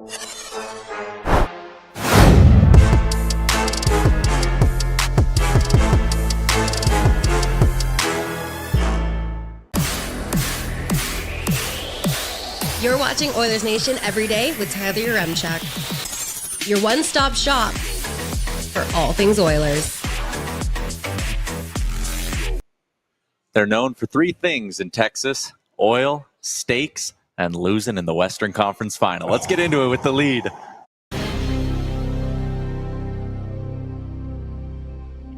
You're watching Oilers Nation Everyday with Tyler Yaremchuk. Your one-stop shop for all things Oilers. They're known for three things in Texas: oil, steaks, and losing in the Western Conference Final. Let's get into it with the lead.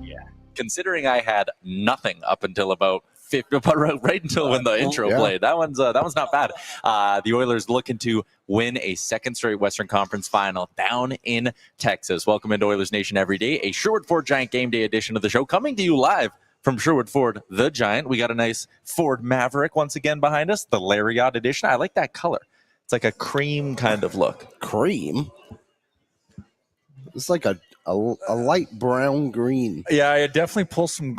Yeah. Considering I had nothing up until about right until when the intro played. That one's not bad. The Oilers looking to win a second straight Western Conference Final down in Texas. Welcome into Oilers Nation Everyday, a Sherwood Ford Giant game day edition of the show, coming to you live from Sherwood Ford, the Giant. We got a nice Ford Maverick once again behind us, the Lariat edition. I like that color. It's like a cream kind of look. Cream? It's like a light brown green. Yeah, I definitely pull some.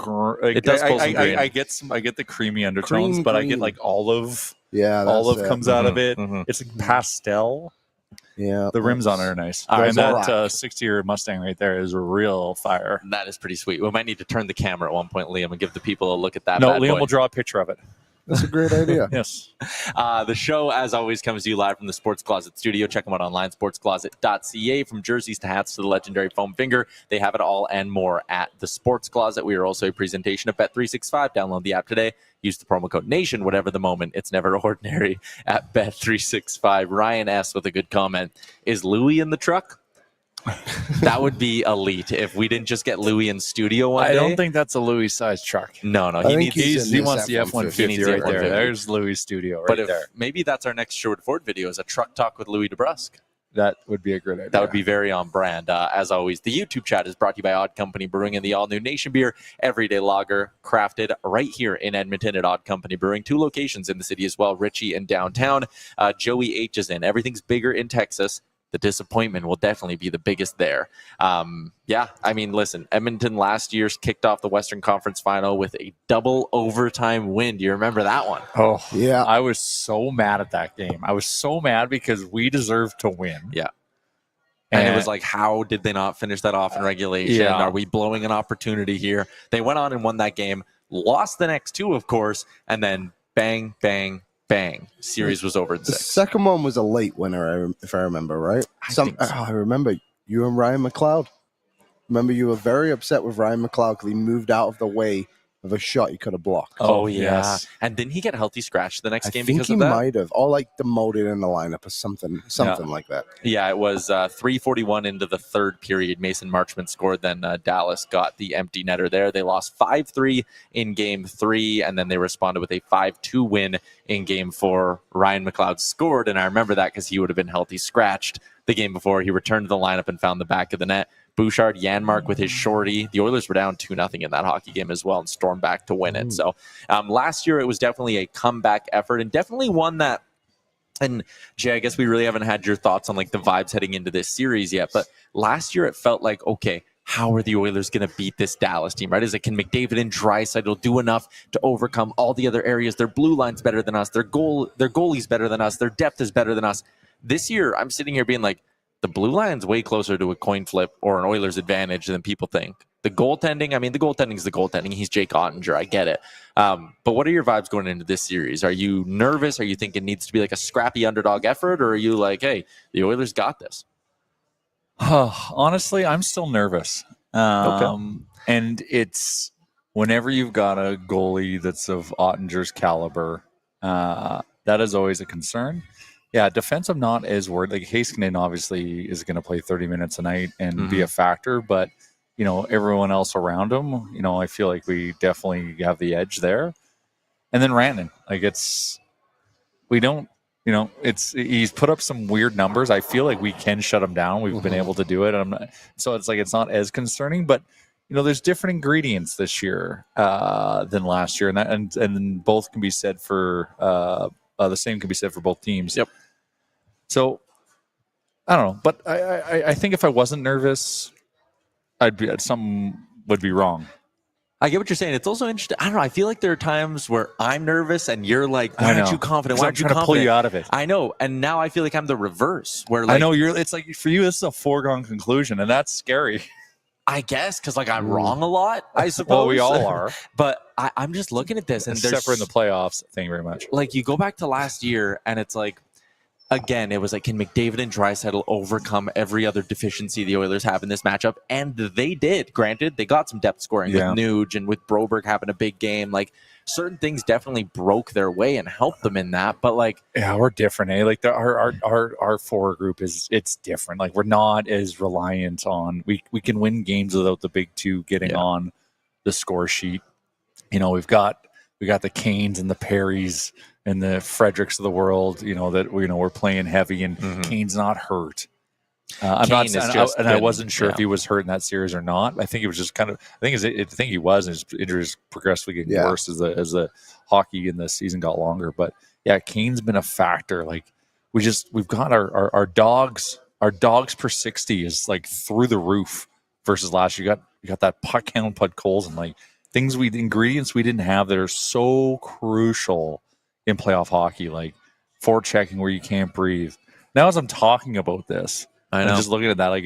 It does pull some green. I get the creamy undertones, but green. I get like olive. Yeah, olive comes out of it. Mm-hmm. It's like pastel. Yeah, the rims on it are nice. Right, and that 60-year Mustang right there is real fire. That is pretty sweet. We might need to turn the camera at one point, Liam, and give the people a look at that. No, bad Liam boy. will draw a picture of it. That's a great idea. Yes. The show, as always, comes to you live from the Sports Closet studio. Check them out online, sportscloset.ca. From jerseys to hats to the legendary foam finger, they have it all and more at the Sports Closet. We are also a presentation of Bet365. Download the app today. Use the promo code NATION, whatever the moment. It's never ordinary at Bet365. Ryan S. with a good comment. Is Louis in the truck? That would be elite if we didn't just get Louis in studio one day. I don't think that's a Louis size truck. No, he wants the F-150 right there. There's Louis' studio right there. Maybe that's our next Sherwood Ford video, is a truck talk with Louis DeBrusque. That would be a great idea. That would be very on brand. As always, the YouTube chat is brought to you by Odd Company Brewing and the all-new Nation Beer Everyday Lager, crafted right here in Edmonton at Odd Company Brewing. 2 locations in the city as well, Ritchie and downtown. Joey H is in. Everything's bigger in Texas. The disappointment will definitely be the biggest there. Listen, Edmonton last year kicked off the Western Conference Final with a double overtime win. Do you remember that one? Oh, yeah. I was so mad at that game. I was so mad because we deserved to win. Yeah. And it was like, how did they not finish that off in regulation? Yeah. Are we blowing an opportunity here? They went on and won that game, lost the next 2, of course, and then bang, bang, bang. Series was over in 6. The second one was a late winner, if I remember, right? I remember you and Ryan McLeod. Remember, you were very upset with Ryan McLeod because he moved out of the way of a shot he could have blocked. Oh, yeah. Yes. And didn't he get healthy scratch the next game I think because of that? he might have. Or like demoted in the lineup or something like that. Yeah, it was 3:41 into the third period. Mason Marchment scored. Then Dallas got the empty netter there. They lost 5-3 in Game 3, and then they responded with a 5-2 win in Game 4. Ryan McLeod scored, and I remember that because he would have been healthy scratched the game before. He returned to the lineup and found the back of the net. Bouchard, Janmark with his shorty. The Oilers were down 2-0 in that hockey game as well and stormed back to win it. So last year it was definitely a comeback effort and definitely one that, and Jay, I guess we really haven't had your thoughts on like the vibes heading into this series yet, but last year it felt like, okay, how are the Oilers going to beat this Dallas team, right? Is it, can McDavid and Draisaitl do enough to overcome all the other areas? Their blue line's better than us. Their goalie's better than us. Their depth is better than us. This year, I'm sitting here being like, the blue line's way closer to a coin flip or an Oilers advantage than people think. The goaltending, the goaltending's the goaltending. He's Jake Ottinger. I get it. But what are your vibes going into this series? Are you nervous? Are you thinking it needs to be like a scrappy underdog effort? Or are you like, hey, the Oilers got this? Honestly, I'm still nervous. Okay. And it's whenever you've got a goalie that's of Ottinger's caliber, that is always a concern. Yeah, defensive not as worried. Like Heiskanen obviously is going to play 30 minutes a night and be a factor, but everyone else around him, I feel like we definitely have the edge there. And then Rantanen, he's put up some weird numbers. I feel like we can shut him down. We've been able to do it. It's not as concerning, but there's different ingredients this year than last year, and both can be said for the same can be said for both teams. Yep. So I don't know, but I think if I wasn't nervous, something would be wrong. I get what you're saying. It's also interesting. I don't know. I feel like there are times where I'm nervous and you're like, why aren't you confident? Why aren't you trying confident? to pull you out of it. I know. And now I feel like I'm the reverse where like, I know it's like for you, this is a foregone conclusion, and that's scary. I guess because like I'm wrong a lot, I suppose. Well, we all are. But I'm just looking at this and there's except for in the playoffs. Thank you very much. Like you go back to last year and it's like, again, it was like, can McDavid and Draisaitl overcome every other deficiency the Oilers have in this matchup? And they did. Granted, they got some depth scoring with Nuge and with Broberg having a big game. Like, certain things definitely broke their way and helped them in that. But, like... Yeah, we're different, eh? Like, our forward group it's different. Like, we're not as reliant on... We can win games without the big two getting on the score sheet. You know, we got the Canes and the Perrys and the Fredericks of the world, we're playing heavy, and Kane's not hurt. I wasn't sure if he was hurt in that series or not. I think it was just kind of. I think he was, and his injuries progressively getting worse as the hockey in the season got longer. But yeah, Kane's been a factor. Like we've got our dogs per 60 is like through the roof versus last year. You got that puck hound, Pud Coles, and like ingredients we didn't have that are so crucial in playoff hockey, like forechecking where you can't breathe. Now, as I'm talking about this, I'm just looking at that, like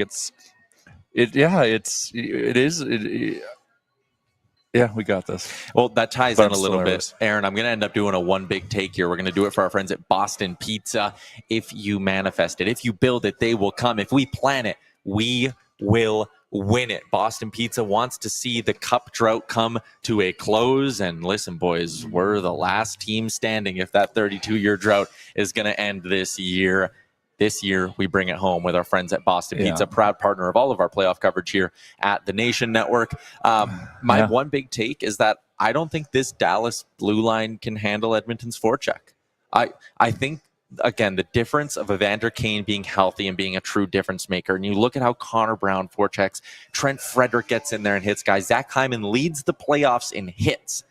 we got this. Well, that ties in a little bit. Aaron, I'm going to end up doing a one big take here. We're going to do it for our friends at Boston Pizza. If you manifest it, if you build it, they will come. If we plan it, we will win it. Boston Pizza wants to see the cup drought come to a close. And listen, boys, we're the last team standing if that 32-year drought is going to end this year. This year, we bring it home with our friends at Boston Pizza, proud partner of all of our playoff coverage here at the Nation Network. My one big take is that I don't think this Dallas blue line can handle Edmonton's forecheck. I think, again, the difference of Evander Kane being healthy and being a true difference maker. And you look at how Connor Brown forechecks, Trent Frederick gets in there and hits guys. Zach Hyman leads the playoffs in hits.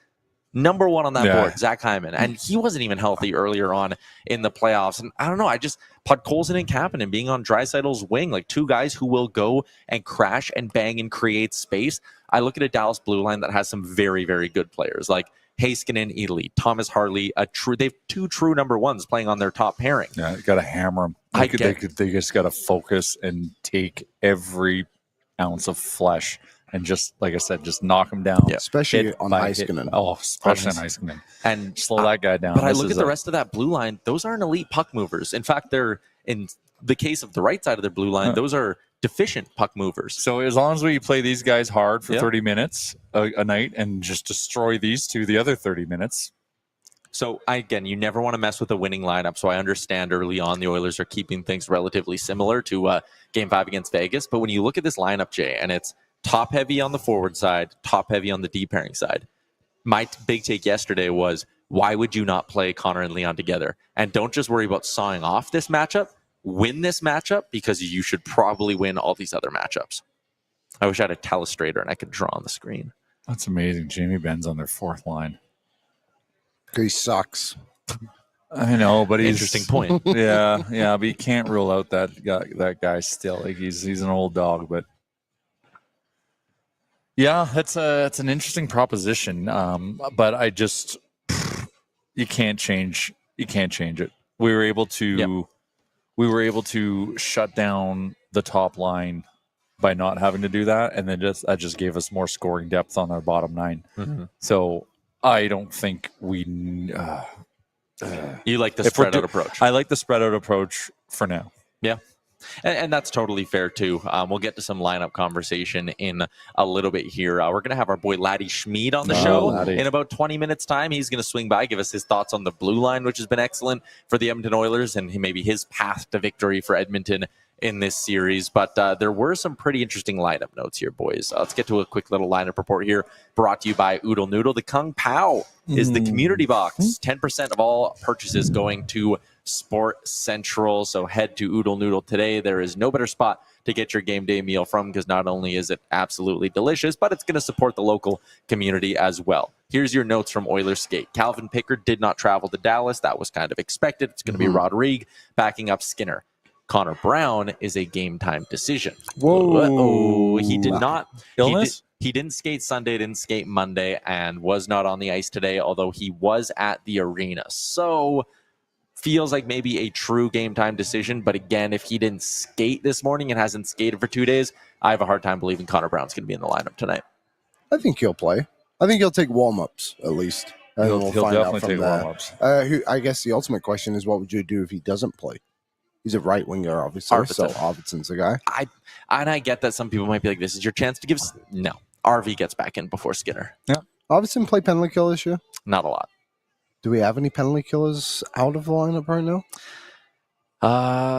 Number one on that board, Zach Hyman. And he wasn't even healthy earlier on in the playoffs. And I don't know, Podkolzin and Kapanen being on Draisaitl's wing, like two guys who will go and crash and bang and create space. I look at a Dallas blue line that has some very, very good players like Heiskanen, elite, Thomas Harley, they have two true number ones playing on their top pairing. Yeah, you got to hammer them. They just got to focus and take every ounce of flesh and just, like I said, just knock them down. Yeah, especially on Heiskanen. Especially on Heiskanen. And slow that guy down. But I look at the rest of that blue line, those aren't elite puck movers. In fact, they're, in the case of the right side of their blue line, those are deficient puck movers. So as long as we play these guys hard for 30 minutes a night and just destroy these two the other 30 minutes. So, again, you never want to mess with a winning lineup. So I understand early on the Oilers are keeping things relatively similar to Game 5 against Vegas. But when you look at this lineup, Jay, and it's top heavy on the forward side, top heavy on the D pairing side, my big take yesterday was, why would you not play Connor and Leon together? And don't just worry about sawing off this matchup. Win this matchup because you should probably win all these other matchups. I wish I had a telestrator and I could draw on the screen. That's amazing. Jamie Benn's on their fourth line. He sucks. I know, but he's interesting point. Yeah, but you can't rule out that guy still. Like he's an old dog, but yeah, that's an interesting proposition. But I just you can't change it. We were able to shut down the top line by not having to do that, and then that just gave us more scoring depth on our bottom nine. Mm-hmm. So I don't think we. You like the spread out approach? I like the spread out approach for now. Yeah. And that's totally fair, too. We'll get to some lineup conversation in a little bit here. We're going to have our boy Ladislav Smid on the show in about 20 minutes' time. He's going to swing by, give us his thoughts on the blue line, which has been excellent for the Edmonton Oilers, and maybe his path to victory for Edmonton in this series. But there were some pretty interesting lineup notes here, boys. Let's get to a quick little lineup report here, brought to you by Oodle Noodle. The Kung Pao is the community box. 10% of all purchases going to Sport Central. So head to Oodle Noodle today. There is no better spot to get your game day meal from, because not only is it absolutely delicious, but it's going to support the local community as well. Here's your notes from Oilers Skate. Calvin Pickard did not travel to Dallas. That was kind of expected. It's going to be Rodrigue backing up Skinner. Connor Brown is a game time decision. Whoa. He did not. Illness? He didn't skate Sunday, didn't skate Monday, and was not on the ice today, although he was at the arena. So feels like maybe a true game time decision. But again, if he didn't skate this morning and hasn't skated for 2 days, I have a hard time believing Connor Brown's going to be in the lineup tonight. I think he'll play. I think he'll take warm-ups at least. And He'll we'll find out definitely from take there. warm-ups. I guess the ultimate question is, what would you do if he doesn't play? He's a right winger, obviously. Arvidsson. So Arvidsson's the guy. I get that some people might be like, this is your chance to give. No. RV gets back in before Skinner. Arvidsson play penalty kill this year? Not a lot. Do we have any penalty killers out of the lineup right now?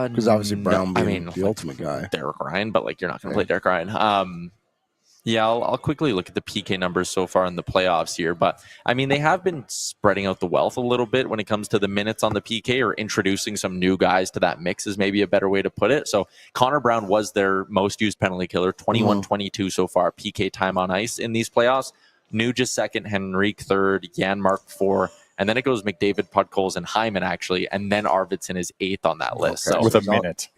Because obviously Brown being the ultimate guy. Derek Ryan, but you're not going to play Derek Ryan. Yeah, I'll quickly look at the PK numbers so far in the playoffs here. But, they have been spreading out the wealth a little bit when it comes to the minutes on the PK, or introducing some new guys to that mix is maybe a better way to put it. So Connor Brown was their most used penalty killer, 21-22 so far, PK time on ice in these playoffs. Nugent second, Henrique third, Janmark four, and then it goes McDavid, Podkolzin, and Hyman, actually, and then Arvidsson is eighth on that list. Okay. So With a minute.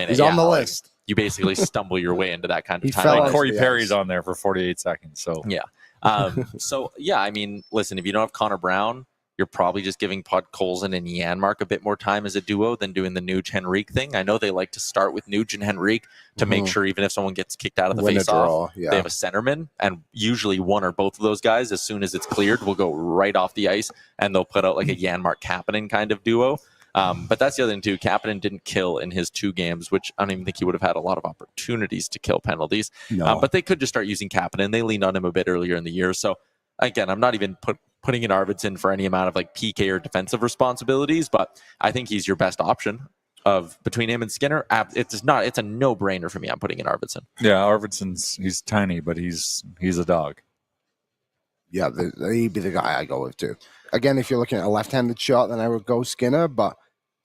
He's on the list. You basically stumble your way into that kind of He time. fell Like out. Corey Yes. Perry's on there for 48 seconds. So Yeah. Listen, if you don't have Connor Brown, you're probably just giving Podkolzin and Janmark a bit more time as a duo than doing the Nuge-Henrique thing. I know they like to start with Nuge and Henrique to make sure even if someone gets kicked out of the Win a face-off, draw, yeah. they have a centerman, and usually one or both of those guys, as soon as it's cleared, will go right off the ice, and they'll put out like a Janmark-Kapanen kind of duo. But that's the other thing, too. Kapanen didn't kill in his 2 games, which I don't even think he would have had a lot of opportunities to kill penalties. No. But they could just start using Kapanen. They leaned on him a bit earlier in the year. So, again, I'm not even putting in Arvidsson for any amount of PK or defensive responsibilities, but I think he's your best option of between him and Skinner. It's a no-brainer for me. I'm putting in Arvidsson. yeah, Arvidsson's he's tiny, but he's a dog. Yeah, he'd be the guy I go with too. Again, if you're looking at a left-handed shot, then I would go Skinner, but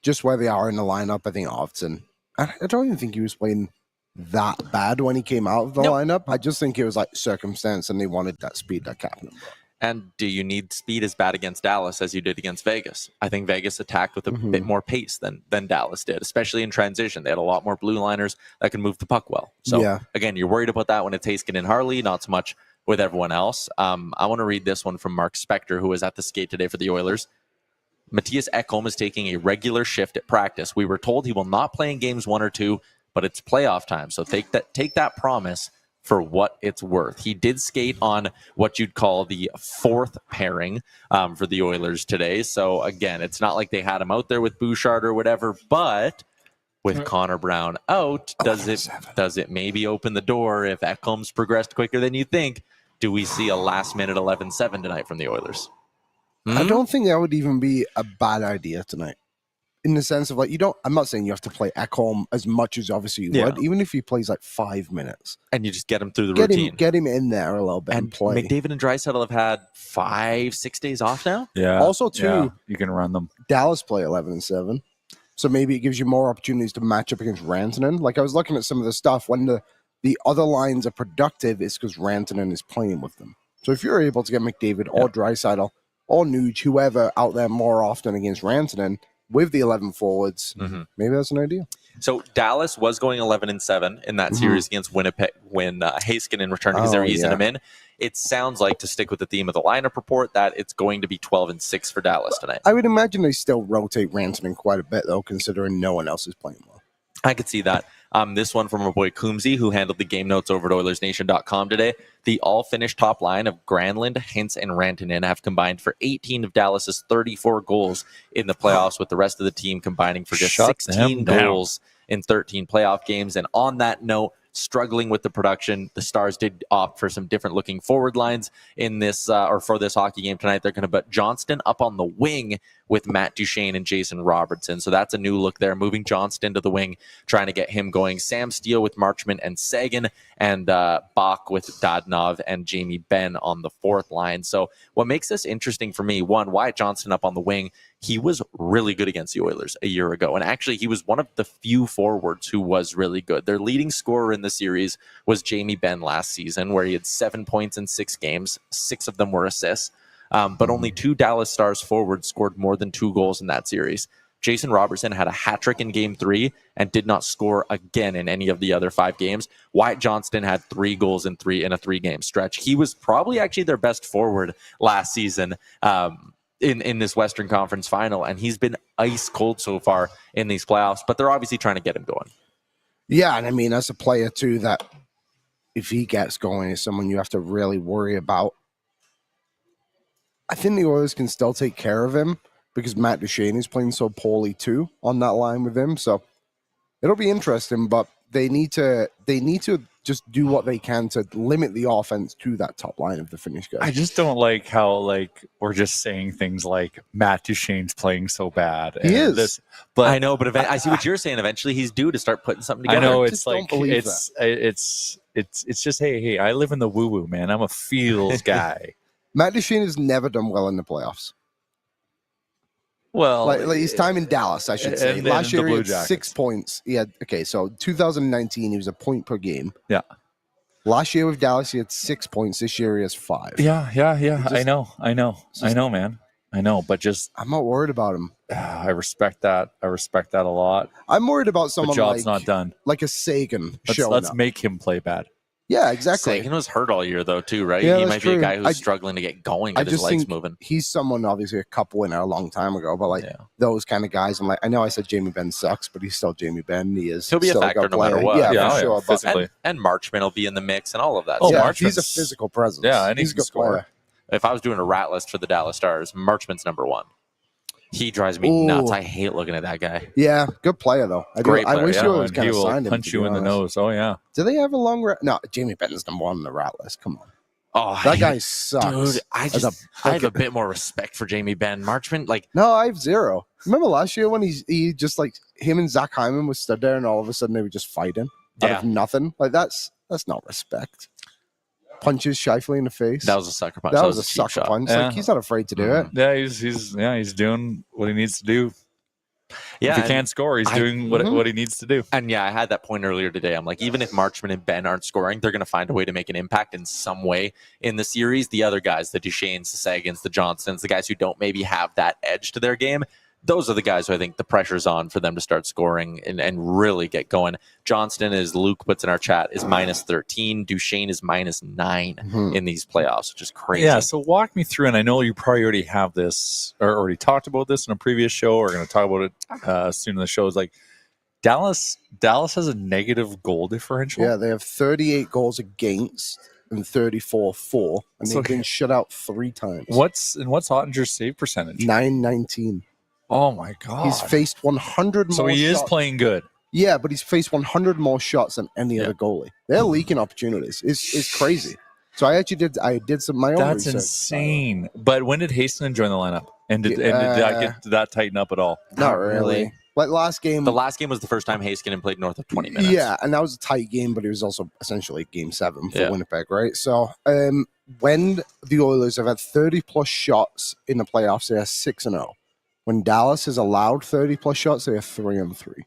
just where they are in the lineup, I think Arvidsson. I don't even think he was playing that bad when he came out of the lineup. I just think it was circumstance, and they wanted that speed that Kapanen brought. And do you need speed as bad against Dallas as you did against Vegas? I think Vegas attacked with a bit more pace than Dallas did, especially in transition. They had a lot more blue liners that can move the puck well. So, Again, you're worried about that when it's Haskin and Harley, not so much with everyone else. I want to read this one from Mark Spector, who was at the skate today for the Oilers. Matthias Ekholm is taking a regular shift at practice. We were told he will not play in games 1 or 2, but it's playoff time. So take that promise for what it's worth. He did skate on what you'd call the 4th pairing for the Oilers today. So again, it's not like they had him out there with Bouchard or whatever, but with Connor Brown out, does it maybe open the door if Ekholm's progressed quicker than you think? Do we see a last minute 11-7 tonight from the Oilers? I don't think that would even be a bad idea tonight. In the sense of I'm not saying you have to play Ekholm as much as obviously you would, even if he plays 5 minutes. And you just get him through the routine. Get him in there a little bit and play. McDavid and Draisaitl have had 5-6 days off now. Yeah. Also, too, you can run them. Dallas play 11-7. So maybe it gives you more opportunities to match up against Rantanen. I was looking at some of the stuff. When the other lines are productive, it's because Rantanen is playing with them. So if you're able to get McDavid or Draisaitl or Nuge, whoever out there more often against Rantanen, with the 11 forwards, maybe that's an idea. So Dallas was going 11-7 in that series against Winnipeg when Heiskanen returned because they're easing him in. It sounds like, to stick with the theme of the lineup report, that it's going to be 12-6 for Dallas tonight. I would imagine they still rotate Rantanen quite a bit, though, considering no one else is playing well. I could see that. This one from our boy Coombsy, who handled the game notes over at Oilersnation.com today. The all-Finnish top line of Granlund, Hintz, and Rantanen have combined for 18 of Dallas's 34 goals in the playoffs, with the rest of the team combining for just 16 goals in 13 playoff games. And on that note, struggling with the production, the Stars did opt for some different looking forward lines in this for this hockey game tonight. They're going to put Johnston up on the wing with Matt Duchene and Jason Robertson. So that's a new look there, moving Johnston to the wing, trying to get him going. Sam Steele with Marchment and Sagan, and Bach with Dadonov and Jamie Benn on the 4th line. So what makes this interesting for me, one, Wyatt Johnston up on the wing. He was really good against the Oilers a year ago. And actually, he was one of the few forwards who was really good. Their leading scorer in the series was Jamie Benn last season, where he had 7 points in 6 games. 6 of them were assists. But only 2 Dallas Stars forwards scored more than 2 goals in that series. Jason Robertson had a hat trick in game 3 and did not score again in any of the other 5 games. Wyatt Johnston had 3 goals in a 3-game stretch. He was probably actually their best forward last season in this Western Conference final, and he's been ice cold so far in these playoffs, but they're obviously trying to get him going. Yeah, and I mean, as a player too, that if he gets going is someone you have to really worry about. I think the Oilers can still take care of him because Matt Duchene is playing so poorly too on that line with him. So it'll be interesting, but they need to just do what they can to limit the offense to that top line of the Finnish guys. I just don't like how we're just saying things like Matt Duchene's playing so bad. He is. But I know, but I see what you're saying. Eventually, he's due to start putting something together. I know Just don't believe it's just hey, I live in the woo woo, man. I'm a feels guy. Matt Duchene has never done well in the playoffs. Well, Like his time in Dallas, I should say. and then Last year the he Blue had Jackets. 6 points. So 2019 he was a point per game. Yeah. Last year with Dallas he had 6 points. This year he has 5. Yeah. Just- I know, man. I know, but just I'm not worried about him. I respect that. I respect that a lot. I'm worried about The someone job's not done. like a Sagan showing Let's up. make him play bad. Yeah, exactly. Sagan was hurt all year, though, too, right? Yeah, he that's might be a true. guy who's I- struggling to get going, I get his just legs think moving. he's someone, obviously a cup winner a long time ago, but those kind of guys, I'm like, I know I said Jamie Benn sucks, but he's still Jamie Benn. He is. He'll be a still factor good no matter player. what. Yeah, Yeah, for oh, sure. yeah, But physically. And Marchman will be in the mix and all of that. Oh, yeah, Marchman's- he's a physical presence. Yeah, and he he's a can good score. player. If I was doing a rat list for the Dallas Stars, Marchman's number 1. He drives me Ooh. nuts. I hate looking at that guy. Yeah, good player though. Great I player, wish yeah. you always And kind he of will signed him. punch to you be in the honest. nose. Oh yeah. Do they have a long? No, Jamie Benton's number 1 on the rat list. Come on, Oh, that guy sucks. Dude, I have a bit more respect for Jamie Benn. Marchman, No, I have 0. Remember last year when he just him and Zach Hyman was stood there and all of a sudden they were just fighting out of nothing. That's not respect. Punches Shifley in the face. that was a sucker punch. That was a cheap sucker shot. punch. Yeah. He's not afraid to do it. Yeah, he's doing what he needs to do. Yeah, If he and- can't score, he's doing what he needs to do. And yeah, I had that point earlier today. I'm like, even if Marchman and Ben aren't scoring, they're going to find a way to make an impact in some way in the series. The other guys, the Duchenes, the Sagans, the Johnstons, the guys who don't maybe have that edge to their game, those are the guys who I think the pressure's on for them to start scoring and really get going. Johnston, as Luke puts in our chat, is minus 13. Duchene is minus 9 in these playoffs, which is crazy. Yeah, so walk me through, and I know you probably already have this or already talked about this in a previous show, or going to talk about it soon in the show. Is like Dallas has a negative goal differential. Yeah, they have 38 goals against and 34-4, and So- they've been shut out 3 times. What's Ottinger's save percentage? 919. Oh my god, He's faced 100 so more he is shots. playing good. Yeah, but he's faced 100 more shots than any other goalie. They're leaking opportunities. It's crazy. So I did some my own That's research. insane. But when did Hastenin join the lineup? And did that tighten up at all? Not really. Like last game. The last game was the first time Heiskanen played north of 20 minutes. Yeah, and that was a tight game, but it was also essentially game 7 for Yeah. Winnipeg, right? So when the Oilers have had 30 plus shots in the playoffs, they are 6-0. When Dallas has allowed 30 plus shots, they are 3-3.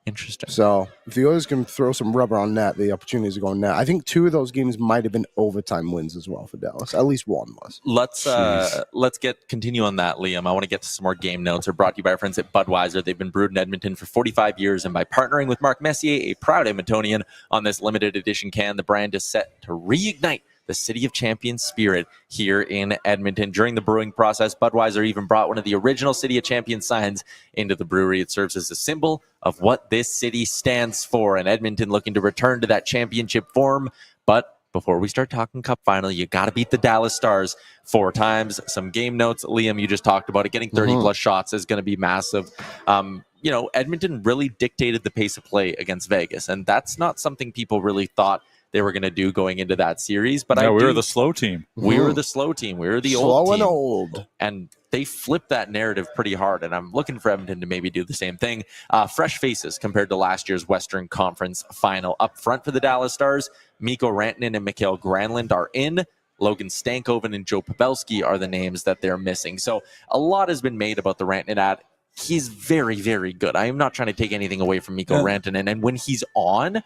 Interesting. So if the Oilers can throw some rubber on net, the opportunities are going net. I think 2 of those games might have been overtime wins as well for Dallas. At least 1 was. Let's continue on that, Liam. I want to get to some more game notes. Are brought to you by our friends at Budweiser. They've been brewed in Edmonton for 45 years, and by partnering with Mark Messier, a proud Edmontonian, on this limited edition can, the brand is set to reignite the City of Champions spirit here in Edmonton. During the brewing process, Budweiser even brought one of the original City of Champions signs into the brewery. It serves as a symbol of what this city stands for, and Edmonton looking to return to that championship form. But before we start talking Cup final, you got to beat the Dallas Stars 4 times. Some game notes, Liam, you just talked about it. Getting 30 plus shots is going to be massive. Edmonton really dictated the pace of play against Vegas, and that's not something people really thought they were going to do going into that series. But we were the slow team. We were the slow team. We were the Slow old team. and old. And they flipped that narrative pretty hard, and I'm looking for Edmonton to maybe do the same thing. Fresh faces compared to last year's Western Conference final. Up front for the Dallas Stars, Mikko Rantanen and Mikael Granlund are in. Logan Stankoven and Joe Pavelski are the names that they're missing. So a lot has been made about the Rantanen ad. He's very, very good. I am not trying to take anything away from Mikko Rantanen, and when he's on,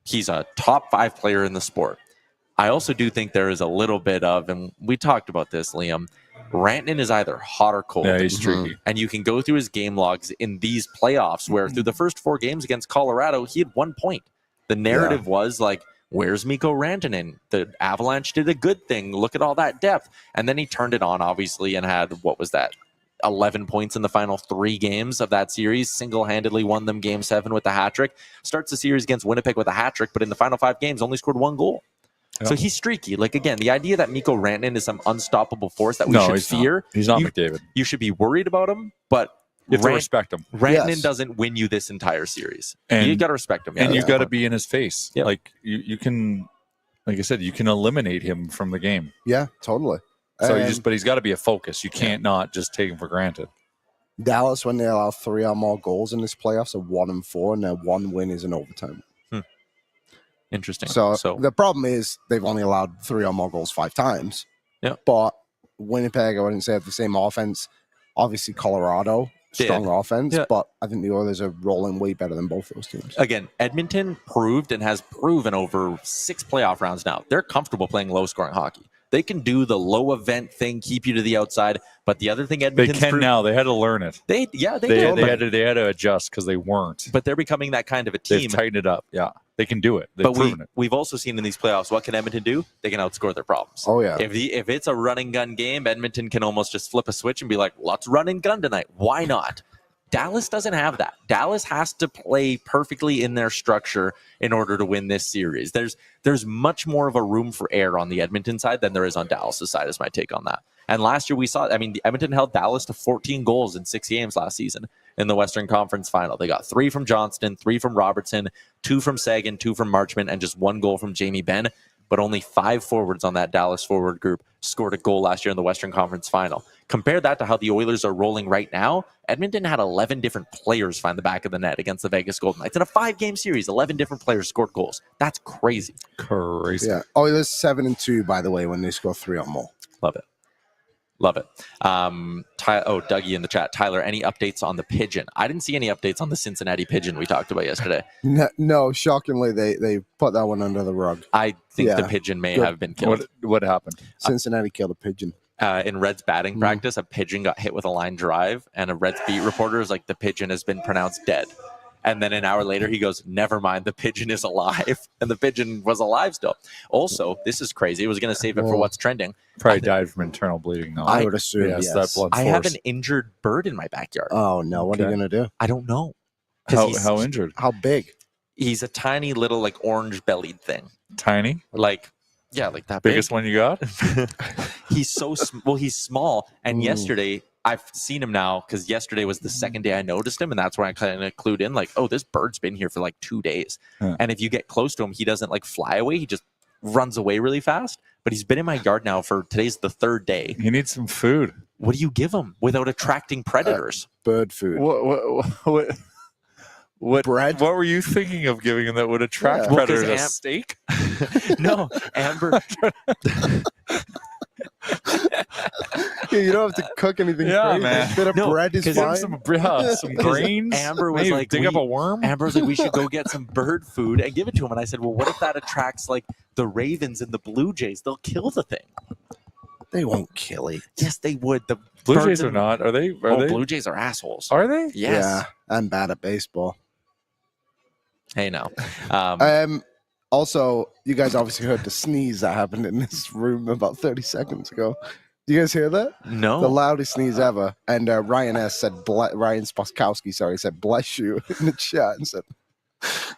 he's a top 5 player in the sport. I also do think there is a little bit of, and we talked about this, Liam, Rantanen is either hot or cold. Yeah, he's tricky. And you can go through his game logs in these playoffs where through the first 4 games against Colorado, he had 1 point. The narrative was like, where's Mikko Rantanen? The Avalanche did a good thing. Look at all that depth. And then he turned it on, obviously, and had, what was that? 11 points in the final 3 games of that series, single-handedly won them Game 7 with a hat trick. Starts the series against Winnipeg with a hat trick, but in the final 5 games only scored 1 goal. Yep. So he's streaky. Like, again, the idea that Mikko Rantanen is some unstoppable force that we should fear. He's not McDavid. You should be worried about him, but you have to respect him. Rantanen doesn't win you this entire series. And you got to respect him. And you got to be in his face. Yep. Like, you can, like I said, you can eliminate him from the game. Yeah, totally. So but he's got to be a focus. You can't not just take him for granted. Dallas, when they allow 3 or more goals in this playoffs, are 1-4, and their 1 win is in overtime. Interesting. So the problem is they've only allowed 3 or more goals 5 times. Yeah. But Winnipeg, I wouldn't say have the same offense. Obviously, Colorado, strong offense, but I think the Oilers are rolling way better than both those teams. Again, Edmonton proved and has proven over 6 playoff rounds now. They're comfortable playing low-scoring hockey. They can do the low event thing, keep you to the outside. But the other thing Edmonton's they can now. They had to learn it. They had to adjust because they weren't. But they're becoming that kind of a team. They've tightened it up. Yeah, they can do it. They've proven it. We've also seen in these playoffs, what can Edmonton do? They can outscore their problems. Oh yeah. If it's a run and gun game, Edmonton can almost just flip a switch and be like, let's run and gun tonight. Why not? Dallas doesn't have that. Dallas has to play perfectly in their structure in order to win this series. There's much more of a room for error on the Edmonton side than there is on Dallas' side, is my take on that. And last year we saw, Edmonton held Dallas to 14 goals in 6 games last season in the Western Conference Final. They got 3 from Johnston, 3 from Robertson, 2 from Sagan, 2 from Marchment, and just 1 goal from Jamie Benn. But only 5 forwards on that Dallas forward group scored a goal last year in the Western Conference Final. Compare that to how the Oilers are rolling right now. Edmonton had 11 different players find the back of the net against the Vegas Golden Knights. In a 5-game series, 11 different players scored goals. That's crazy. Yeah. Oilers 7-2, by the way, when they score 3 or more. Love it. Dougie in the chat. Tyler, any updates on the Pigeon? I didn't see any updates on the Cincinnati Pigeon we talked about yesterday. No, shockingly, they put that one under the rug. I think the Pigeon may have been killed. What happened? Cincinnati killed a pigeon. In Reds batting practice, a pigeon got hit with a line drive, and a Reds beat reporter is like, the pigeon has been pronounced dead. And then an hour later, he goes, never mind, the pigeon is alive. And the pigeon was alive still. Also, this is crazy. I was going to save it for what's trending. Probably died from internal bleeding. No, I would assume, yes. That blood I have an injured bird in my backyard. Oh, no. What are you going to do? I don't know. How injured? How big? He's a tiny little, like, orange-bellied thing. Tiny? Like that biggest big. One you got? He's so he's small. And yesterday, I've seen him now because yesterday was the second day I noticed him, and that's where I kind of clued in, like, oh, this bird's been here for like 2 days. And if you get close to him, he doesn't like fly away. He just runs away really fast. But he's been in my yard now for today's the 3rd day. He needs some food. What do you give him without attracting predators? Bird food. What bread? What were you thinking of giving him that would attract predators? A steak? No, Amber. Yeah, you don't have to cook anything. Yeah, crazy. man. A bit of bread is fine. Some grains. Amber was like, dig up a worm. Amber was like, we should go get some bird food and give it to him. And I said, well, what if that attracts like the Ravens and the Blue Jays? They'll kill the thing. They won't kill it. Yes, they would. The Blue Jays are not. Are they? Blue Jays are assholes. Are they? Yes. Yeah, I'm bad at baseball. Hey, no. Also, you guys obviously heard the sneeze that happened in this room about 30 seconds ago. Do you guys hear that? No. The loudest sneeze ever. And Ryan Sposkowski, said, bless you in the chat and said,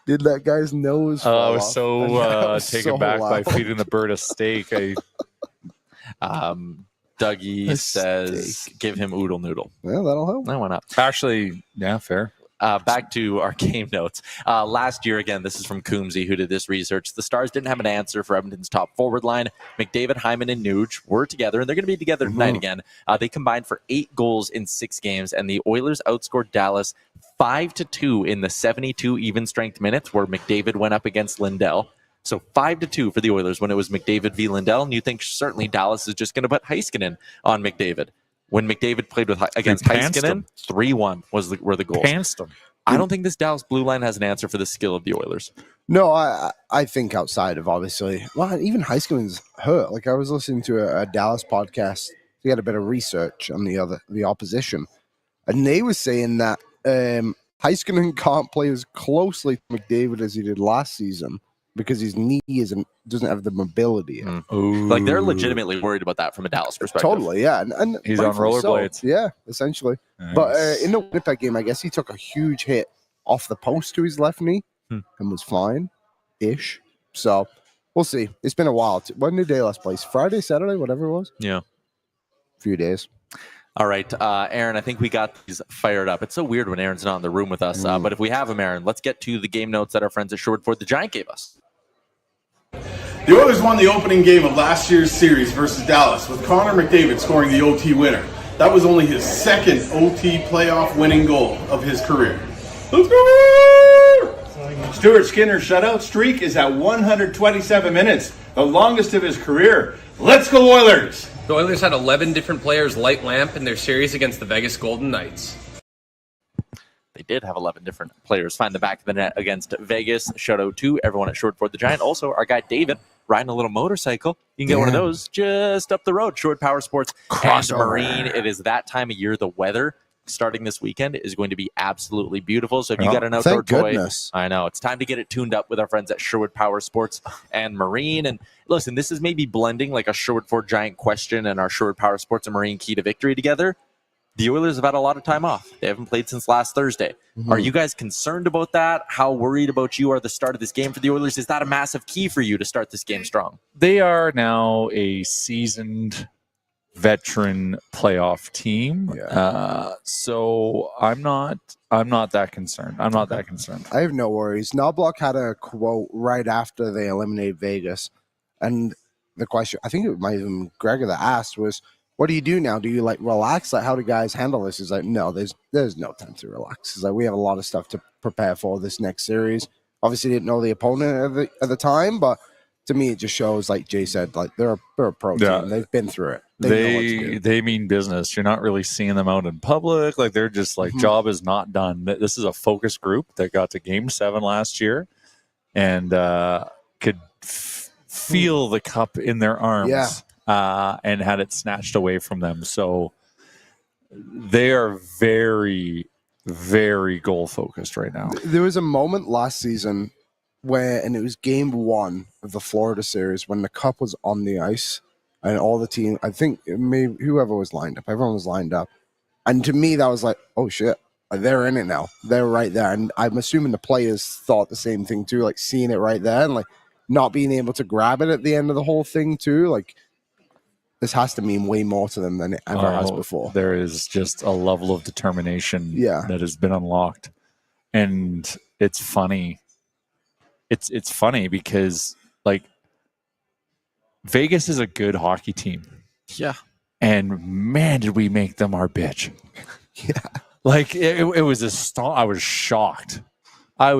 did that guy's nose fall I was off? so taken back by feeding the bird a steak. Dougie says, give him oodle noodle. Well, that'll help. No, why not? Actually, yeah, fair. Back to our game notes. Last year, again, this is from Coombsy, who did this research. The Stars didn't have an answer for Edmonton's top forward line. McDavid, Hyman, and Nuge were together, and they're going to be together tonight again. They combined for 8 goals in 6 games, and the Oilers outscored Dallas 5-2 in the 72 even-strength minutes, where McDavid went up against Lindell. So 5-2 for the Oilers when it was McDavid v. Lindell, and you think certainly Dallas is just going to put Heiskanen on McDavid. When McDavid played against Heiskanen, 3-1 were the goals. Pantsed him. I don't think this Dallas blue line has an answer for the skill of the Oilers. No, I think outside of obviously, well, even Heiskanen's hurt. Like I was listening to a Dallas podcast he had a bit of research on the opposition, and they were saying that Heiskanen can't play as closely to McDavid as he did last season because his knee doesn't have the mobility. Like they're legitimately worried about that from a Dallas perspective. Totally, yeah, and He's on rightfully rollerblades. so. Yeah, essentially. Nice. But in the Winnipeg game, I guess he took a huge hit off the post to his left knee and was fine-ish. So we'll see. It's been a while. When did Dallas play? Friday, Saturday, whatever it was? Yeah. A few days. All right, Aaron, I think we got these fired up. It's so weird when Aaron's not in the room with us. But if we have him, Aaron, let's get to the game notes that our friends at Sherwood Ford the Giant gave us. The Oilers won the opening game of last year's series versus Dallas with Connor McDavid scoring the OT winner. That was only his second OT playoff winning goal of his career. Let's go! Stuart Skinner's shutout streak is at 127 minutes, the longest of his career. Let's go Oilers! The Oilers had 11 different players light lamp in their series against the Vegas Golden Knights. They did have 11 different players find the back of the net against Vegas. Shout out to everyone at Sherwood Ford the Giant. Also, our guy David riding a little motorcycle. You can get one of those just up the road. Sherwood Power Sports and Marine. It is that time of year. The weather starting this weekend is going to be absolutely beautiful. So if you got an outdoor toy, I know it's time to get it tuned up with our friends at Sherwood Power Sports and Marine. And listen, this is maybe blending like a Sherwood Ford Giant question and our Sherwood Power Sports and Marine key to victory together. The Oilers have had a lot of time off. They haven't played since last Thursday. Are you guys concerned about that? How worried about you are the start of this game for the Oilers? Is that a massive key for you to start this game strong? They are now a seasoned veteran playoff team. So I'm not that concerned. I have no worries. Knobloch had a quote right after they eliminated Vegas. And the question, I think it might have been Gregor that asked was, what do you do now? Do you like relax? Like, how do guys handle this? He's like, no, there's no time to relax. He's like, we have a lot of stuff to prepare for this next series. Obviously didn't know the opponent at the time, but to me, it just shows, like Jay said, like they're a pro team. They've been through it. They mean business. You're not really seeing them out in public. Like they're just like, job is not done. This is a focus group that got to Game 7 last year and could feel the cup in their arms. And had it snatched away from them. So they are very, very goal focused right now. There was a moment last season and it was Game 1 of the Florida series when the cup was on the ice and all the team, I think maybe whoever was lined up, everyone was lined up. And to me, that was like, oh shit, they're in it now. They're right there. And I'm assuming the players thought the same thing too, like seeing it right there and like not being able to grab it at the end of the whole thing too. Like, this has to mean way more to them than it ever has before. There is just a level of determination that has been unlocked. And it's funny. It's funny because, like, Vegas is a good hockey team. Yeah. And, man, did we make them our bitch. Like, it was I was shocked. I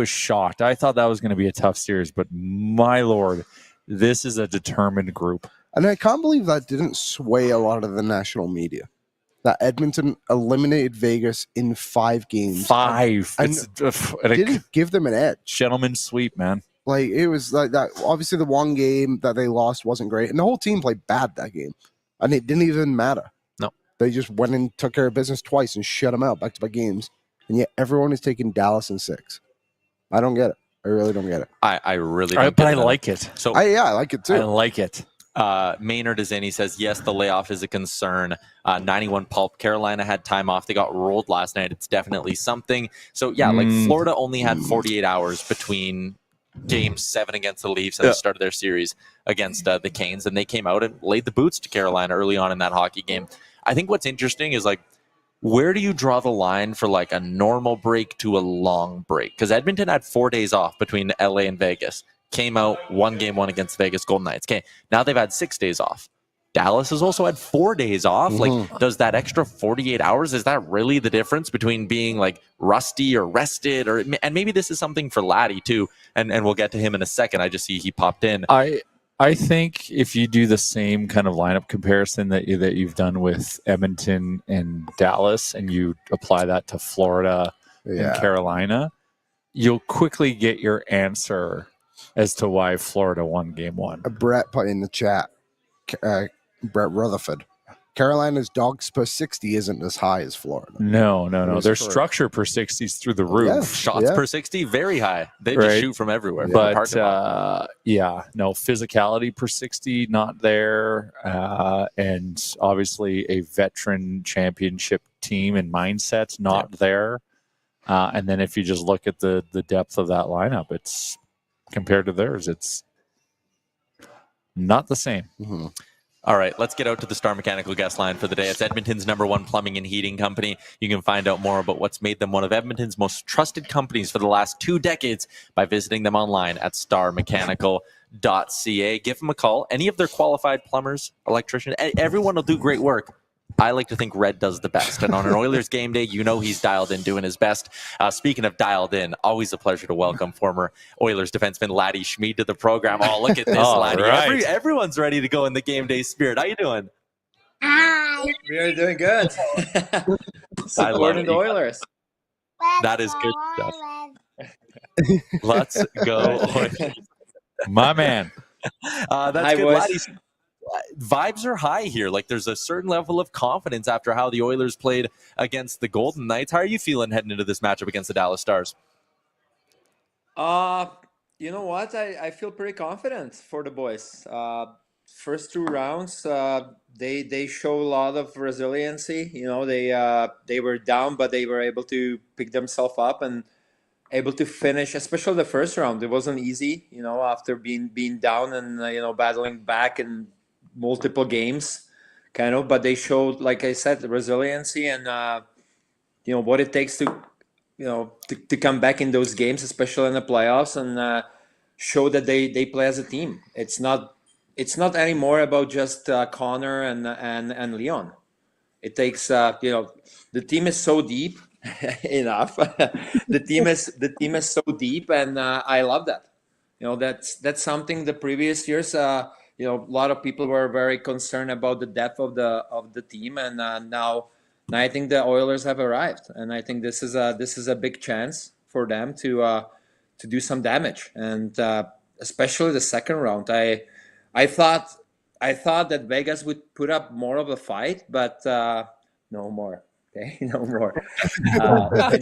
thought that was going to be a tough series. But, my Lord, this is a determined group. And I can't believe that didn't sway a lot of the national media. That Edmonton eliminated Vegas in 5 games. 5. And didn't give them an edge. Gentleman's sweep, man. Like, it was like that. Obviously, the one game that they lost wasn't great. And the whole team played bad that game. And it didn't even matter. No. They just went and took care of business twice and shut them out back-to-back games. And yet everyone is taking Dallas in 6. I don't get it. I really don't get it. I really don't but I like it. So I like it too. I like it. Maynard is in. He says, yes, the layoff is a concern. 91 Pulp. Carolina had time off. They got rolled last night. It's definitely something. So, yeah, like Florida only had 48 hours between Game 7 against the Leafs and the start of their series against the Canes. And they came out and laid the boots to Carolina early on in that hockey game. I think what's interesting is, like, where do you draw the line for, like, a normal break to a long break? Because Edmonton had 4 days off between LA and Vegas. Came out, won Game 1 against the Vegas Golden Knights. Okay, now they've had 6 days off. Dallas has also had 4 days off. Like, does that extra 48 hours, is that really the difference between being, like, rusty or rested? And maybe this is something for Laddie, too, and we'll get to him in a second. I just see he popped in. I think if you do the same kind of lineup comparison that you've done with Edmonton and Dallas, and you apply that to Florida and Carolina, you'll quickly get your answer as to why Florida won Game 1. Brett put in the chat, Brett Rutherford, Carolina's dogs per 60 isn't as high as Florida. No. It Their is for- structure per 60 is through the roof. Yes. Shots Yeah. per 60, very high. They Right. just shoot from everywhere. from the But parking lot. physicality per 60 not there, and obviously a veteran championship team and mindset not there. And then if you just look at the depth of that lineup, it's compared to theirs, it's not the same. Mm-hmm. All right, let's get out to the Star Mechanical guest line for the day. It's Edmonton's #1 plumbing and heating company. You can find out more about what's made them one of Edmonton's most trusted companies for the last 2 decades by visiting them online at starmechanical.ca. Give them a call. Any of their qualified plumbers, electricians, everyone will do great work. I like to think Red does the best. And on an Oilers game day, you know he's dialed in doing his best. Speaking of dialed in, always a pleasure to welcome former Oilers defenseman Ladislav Smid to the program. Oh, look at this, Laddie. Right. Everyone's ready to go in the game day spirit. How you doing? Hi. We are doing good. I love Supporting it. the Oilers. That is good stuff. Let's go. Oilers. My man. That's Hi, good, boys. Laddie. Vibes are high here. Like there's a certain level of confidence after how the Oilers played against the Golden Knights. How are you feeling heading into this matchup against the Dallas Stars? You know what? I feel pretty confident for the boys. First 2 rounds, they show a lot of resiliency. You know, they were down, but they were able to pick themselves up and able to finish. Especially the first round, it wasn't easy. You know, after being down and battling back in multiple games, kind of. But they showed, like I said, the resiliency and what it takes to to come back in those games, especially in the playoffs, and show that they play as a team. It's not anymore about just Connor and Leon. It takes the team is so deep. Enough. the team is so deep, and I love that. That's something the previous years. A lot of people were very concerned about the depth of the team, and now I think the Oilers have arrived, and I think this is a big chance for them to do some damage, and especially the second round. I thought that Vegas would put up more of a fight, but no more. Okay, no more.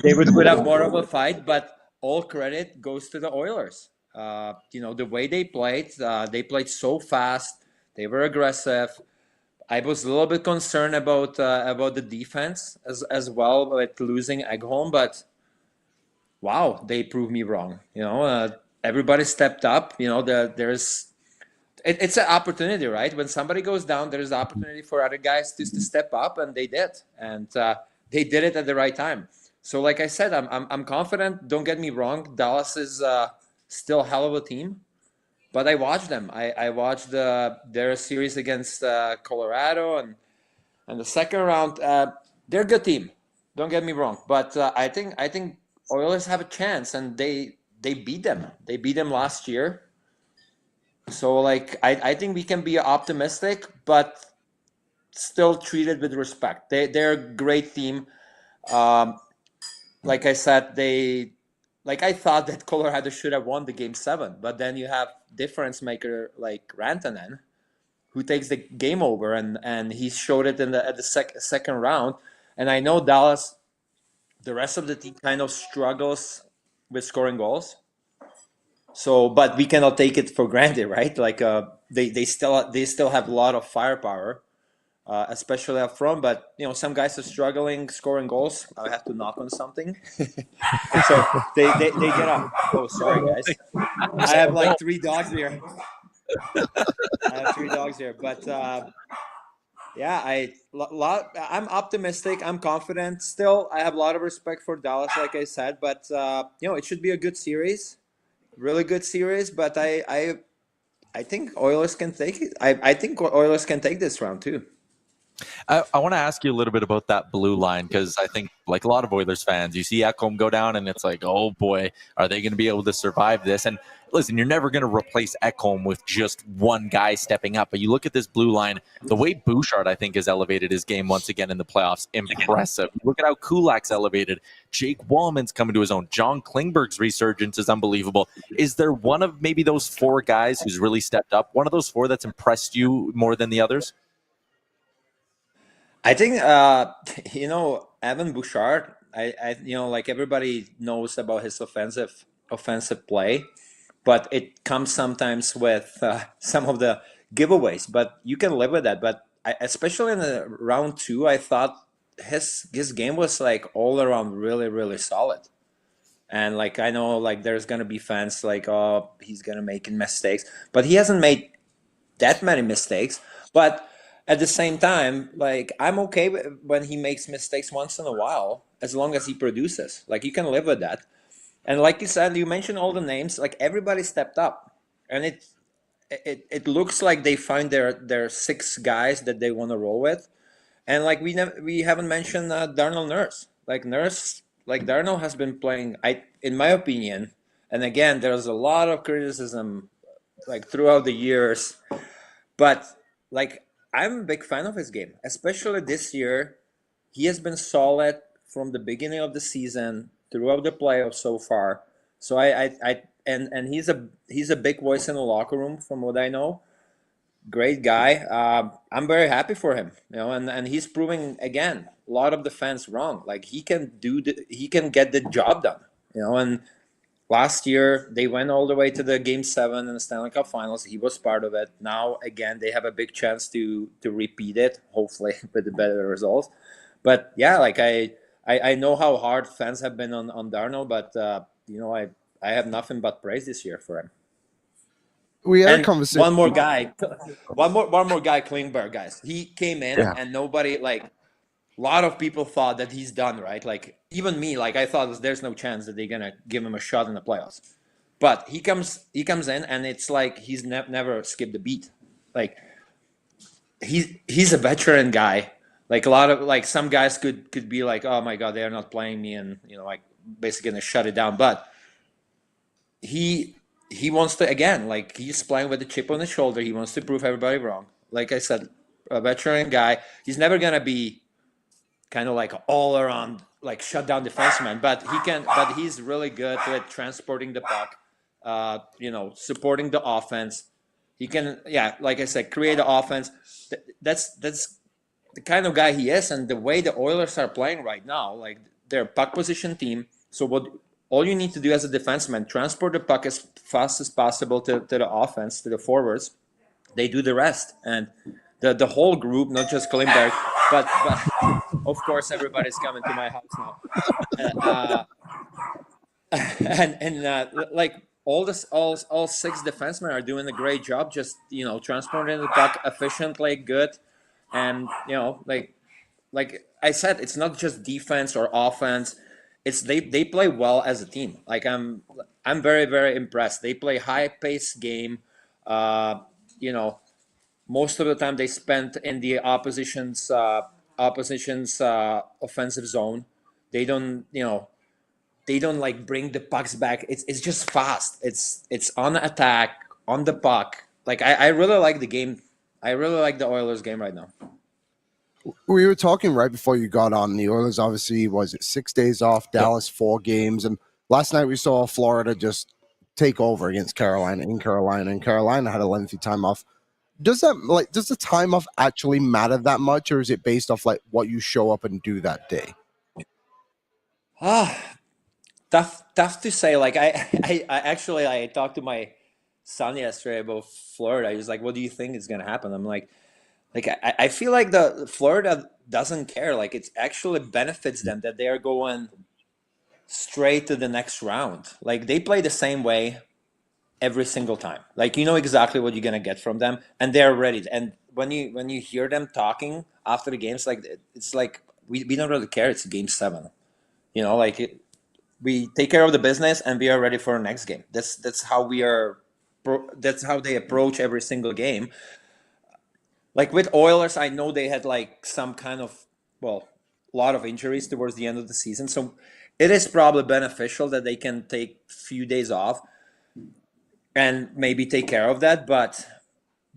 They would put up more of a fight, but all credit goes to the Oilers. The way they played so fast. They were aggressive. I was a little bit concerned about the defense as well with losing Ekholm, but wow, they proved me wrong. Everybody stepped up. It's an opportunity, right? When somebody goes down, there's an opportunity for other guys to step up, and they did, and they did it at the right time. So, like I said, I'm confident. Don't get me wrong, Dallas is still a hell of a team, but I watched them. I watched their series against Colorado, and the second round. They're a good team. Don't get me wrong, but I think Oilers have a chance, and they beat them. They beat them last year. So, I think we can be optimistic, but still treat it with respect. They're a great team. Like I said, I thought that Colorado should have won the Game 7, but then you have difference maker like Rantanen, who takes the game over, and he showed it at the second round. And I know Dallas, the rest of the team kind of struggles with scoring goals. So, but we cannot take it for granted, right? They still have a lot of firepower, especially up front. But some guys are struggling scoring goals. I have to knock on something, so they get up. Oh, sorry, guys. I have 3 dogs here. But I'm optimistic. I'm confident. Still, I have a lot of respect for Dallas, like I said. But it should be a good series. Really good series, but I think Oilers can take it. I think Oilers can take this round too. I want to ask you a little bit about that blue line, because I think, like a lot of Oilers fans, you see Ekholm go down and it's like, oh boy, are they going to be able to survive this? And listen, you're never going to replace Ekholm with just one guy stepping up. But you look at this blue line, the way Bouchard, I think, has elevated his game once again in the playoffs, impressive. Look at how Kulak's elevated. Jake Wallman's coming to his own. John Klingberg's resurgence is unbelievable. Is there one of maybe those 4 guys who's really stepped up, one of those 4 that's impressed you more than the others? I think Evan Bouchard. Like everybody knows about his offensive play, but it comes sometimes with some of the giveaways. But you can live with that. But especially in the round two, I thought his game was like all around really really solid. And like I know like there's gonna be fans like, oh, he's gonna make mistakes, but he hasn't made that many mistakes. But at the same time, like I'm okay when he makes mistakes once in a while, as long as he produces. Like you can live with that. And like you said, you mentioned all the names. Like everybody stepped up, and it looks like they find their six guys that they want to roll with. And like we haven't mentioned Darnell Nurse. Like Darnell has been playing. In my opinion, and again, there's a lot of criticism like throughout the years, but like I'm a big fan of his game, especially this year. He has been solid from the beginning of the season throughout the playoffs so far. So and he's a big voice in the locker room from what I know. Great guy. I'm very happy for him. And he's proving again a lot of the fans wrong. Like he can get the job done. And last year, they went all the way to the Game 7 in the Stanley Cup Finals. He was part of it. Now, again, they have a big chance to repeat it, hopefully with the better results. But yeah, like I know how hard fans have been on Darnell, but I have nothing but praise this year for him. We had a And conversation. one more guy, Klingberg, guys. He came in Yeah. and nobody like a lot of people thought that he's done, right? Like even me, like I thought there's no chance that they're gonna give him a shot in the playoffs. But he comes in and it's like he's never skipped a beat. Like he's a veteran guy. Like a lot of like some guys could be like, oh my god, they are not playing me, and like basically gonna shut it down. But he wants to again, like he's playing with a chip on his shoulder. He wants to prove everybody wrong. Like I said, a veteran guy. He's never gonna be kind of like all around like shut down defenseman, but he's really good with transporting the puck, supporting the offense. He can, yeah, like I said, create the offense. That's the kind of guy he is, and the way the Oilers are playing right now, like they're a puck position team. So all you need to do as a defenseman, transport the puck as fast as possible to the offense, to the forwards. They do the rest, and the whole group, not just Klimberg, but of course everybody's coming to my house now. Like all six defensemen are doing a great job, just transporting the puck efficiently, good, and like I said, it's not just defense or offense. It's they play well as a team. Like I'm very very impressed. They play high paced game. Uh, you know, most of the time they spent in the opposition's offensive zone. They don't like bring the pucks back. It's just fast. It's on the attack, on the puck. Like I really like the game. I really like the Oilers game right now. We were talking right before you got on. The Oilers obviously was it 6 days off, Dallas 4 games, and last night we saw Florida just take over against Carolina in Carolina, and Carolina had a lengthy time off. Does the time off actually matter that much, or is it based off like what you show up and do that day? Tough to say. Like I actually I talked to my son yesterday about Florida. He was like, "What do you think is gonna happen?" I'm like I feel like the Florida doesn't care. Like it actually benefits them that they are going straight to the next round. Like they play the same way every single time. Like you know exactly what you're gonna get from them, and they're ready. And when you hear them talking after the games, like it's like we don't really care. It's game 7. We take care of the business and we are ready for the next game. That's how we are. That's how they approach every single game. Like with Oilers, I know they had like some kind of a lot of injuries towards the end of the season, so it is probably beneficial that they can take a few days off and maybe take care of that. But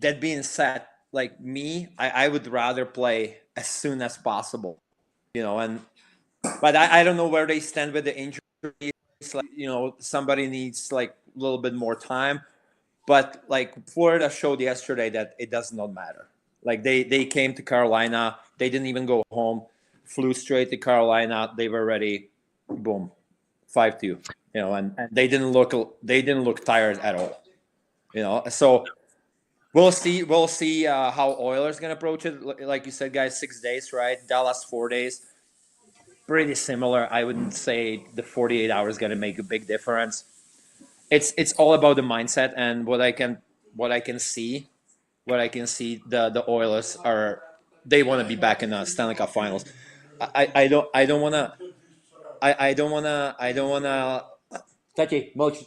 that being said, like me, I would rather play as soon as possible, but I don't know where they stand with the injuries. Like, somebody needs like a little bit more time. But like Florida showed yesterday that it does not matter. Like they came to Carolina, they didn't even go home, flew straight to Carolina. They were ready, boom, 5-2. You know, and they didn't look tired at all. You know, so we'll see. We'll see how Oilers gonna approach it. Like you said, guys, 6 days, right? Dallas 4 days, pretty similar. I wouldn't say the 48 hours gonna make a big difference. It's all about the mindset and what I can see. The Oilers are, they want to be back in the Stanley Cup Finals. I don't wanna Taki, mulch.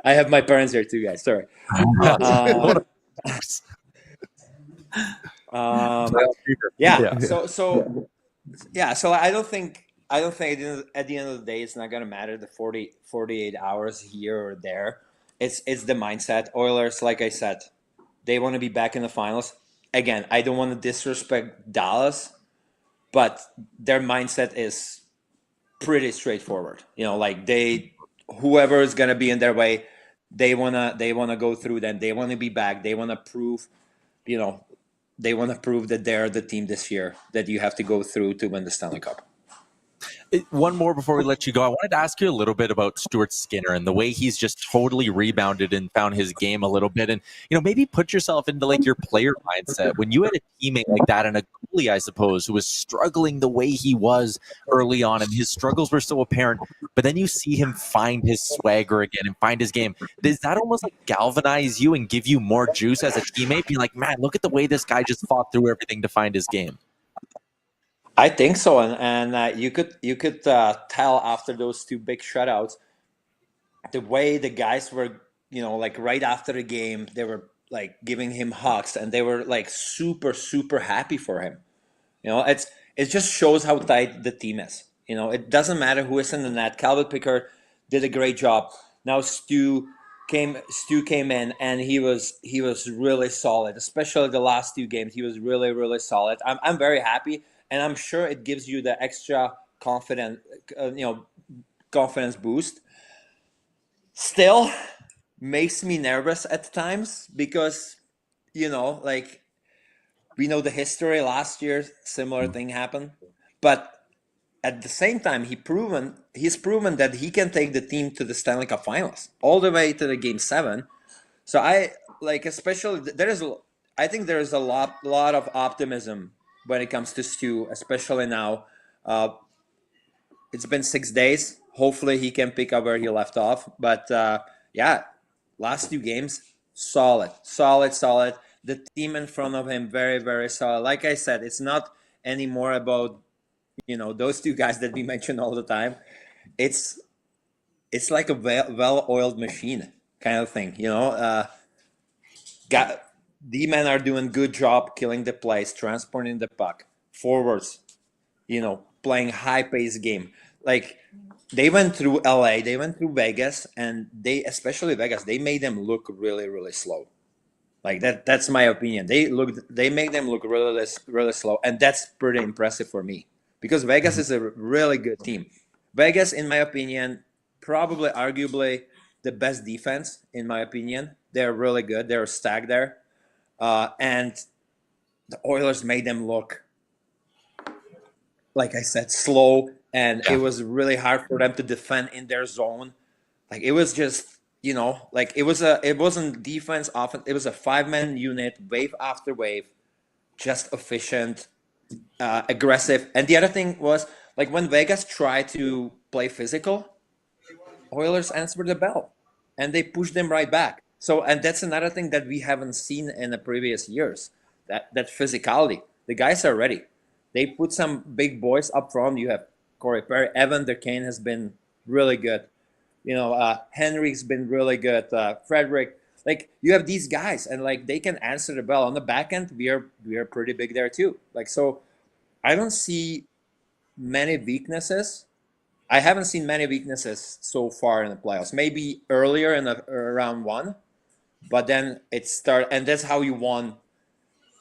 I have my parents here too, guys. Sorry. Yeah. So I don't think at the end of the day it's not gonna matter the 48 hours here or there. It's the mindset. Oilers, like I said, they want to be back in the finals. Again, I don't want to disrespect Dallas, but their mindset is pretty straightforward. You know, like whoever is gonna be in their way, they wanna go through that. They want to be back. They want to prove, you know, that they're the team this year that you have to go through to win the Stanley Cup. One more before we let you go. I wanted to ask you a little bit about Stuart Skinner and the way he's just totally rebounded and found his game a little bit. And, maybe put yourself into like your player mindset. When you had a teammate like that and a goalie, I suppose, who was struggling the way he was early on and his struggles were so apparent, but then you see him find his swagger again and find his game. Does that almost like galvanize you and give you more juice as a teammate? Be like, man, look at the way this guy just fought through everything to find his game. I think so, and you could tell after those two big shutouts, the way the guys were, like right after the game, they were like giving him hugs, and they were like super super happy for him. It just shows how tight the team is. It doesn't matter who is in the net. Calvin Pickard did a great job. Now Stu came in, and he was really solid, especially the last two games. He was really really solid. I'm very happy. And I'm sure it gives you the extra confidence boost. Still makes me nervous at times because, like we know the history. Last year, similar thing happened. But at the same time, he's proven that he can take the team to the Stanley Cup Finals all the way to the Game 7. So I think there is a lot of optimism when it comes to Stu, especially now. It's been 6 days. Hopefully he can pick up where he left off. But last two games, solid. The team in front of him, very, very solid. Like I said, it's not anymore about, those two guys that we mention all the time. It's like a well-oiled machine kind of thing, D-men are doing good job killing the plays, transporting the puck, forwards, playing high-paced game. Like, they went through LA, they went through Vegas, and especially Vegas, they made them look really, really slow. Like, that's my opinion. They made them look really, really slow, and that's pretty impressive for me. Because Vegas is a really good team. Vegas, in my opinion, probably arguably the best defense, in my opinion. They're really good. They're stacked there. And the Oilers made them look, like I said, slow, and it was really hard for them to defend in their zone. Like it was just, it wasn't defense offense. It was a 5-man unit, wave after wave, just efficient, aggressive. And the other thing was, like when Vegas tried to play physical, Oilers answered the bell, and they pushed them right back. So, and that's another thing that we haven't seen in the previous years, that physicality. The guys are ready. They put some big boys up front. You have Corey Perry. Evan Durkane has been really good. Henry's been really good. Frederick. Like, you have these guys, and like they can answer the bell. On the back end, we are pretty big there too. Like, so I don't see many weaknesses. I haven't seen many weaknesses so far in the playoffs. Maybe earlier in round one. But then it started, and that's how we won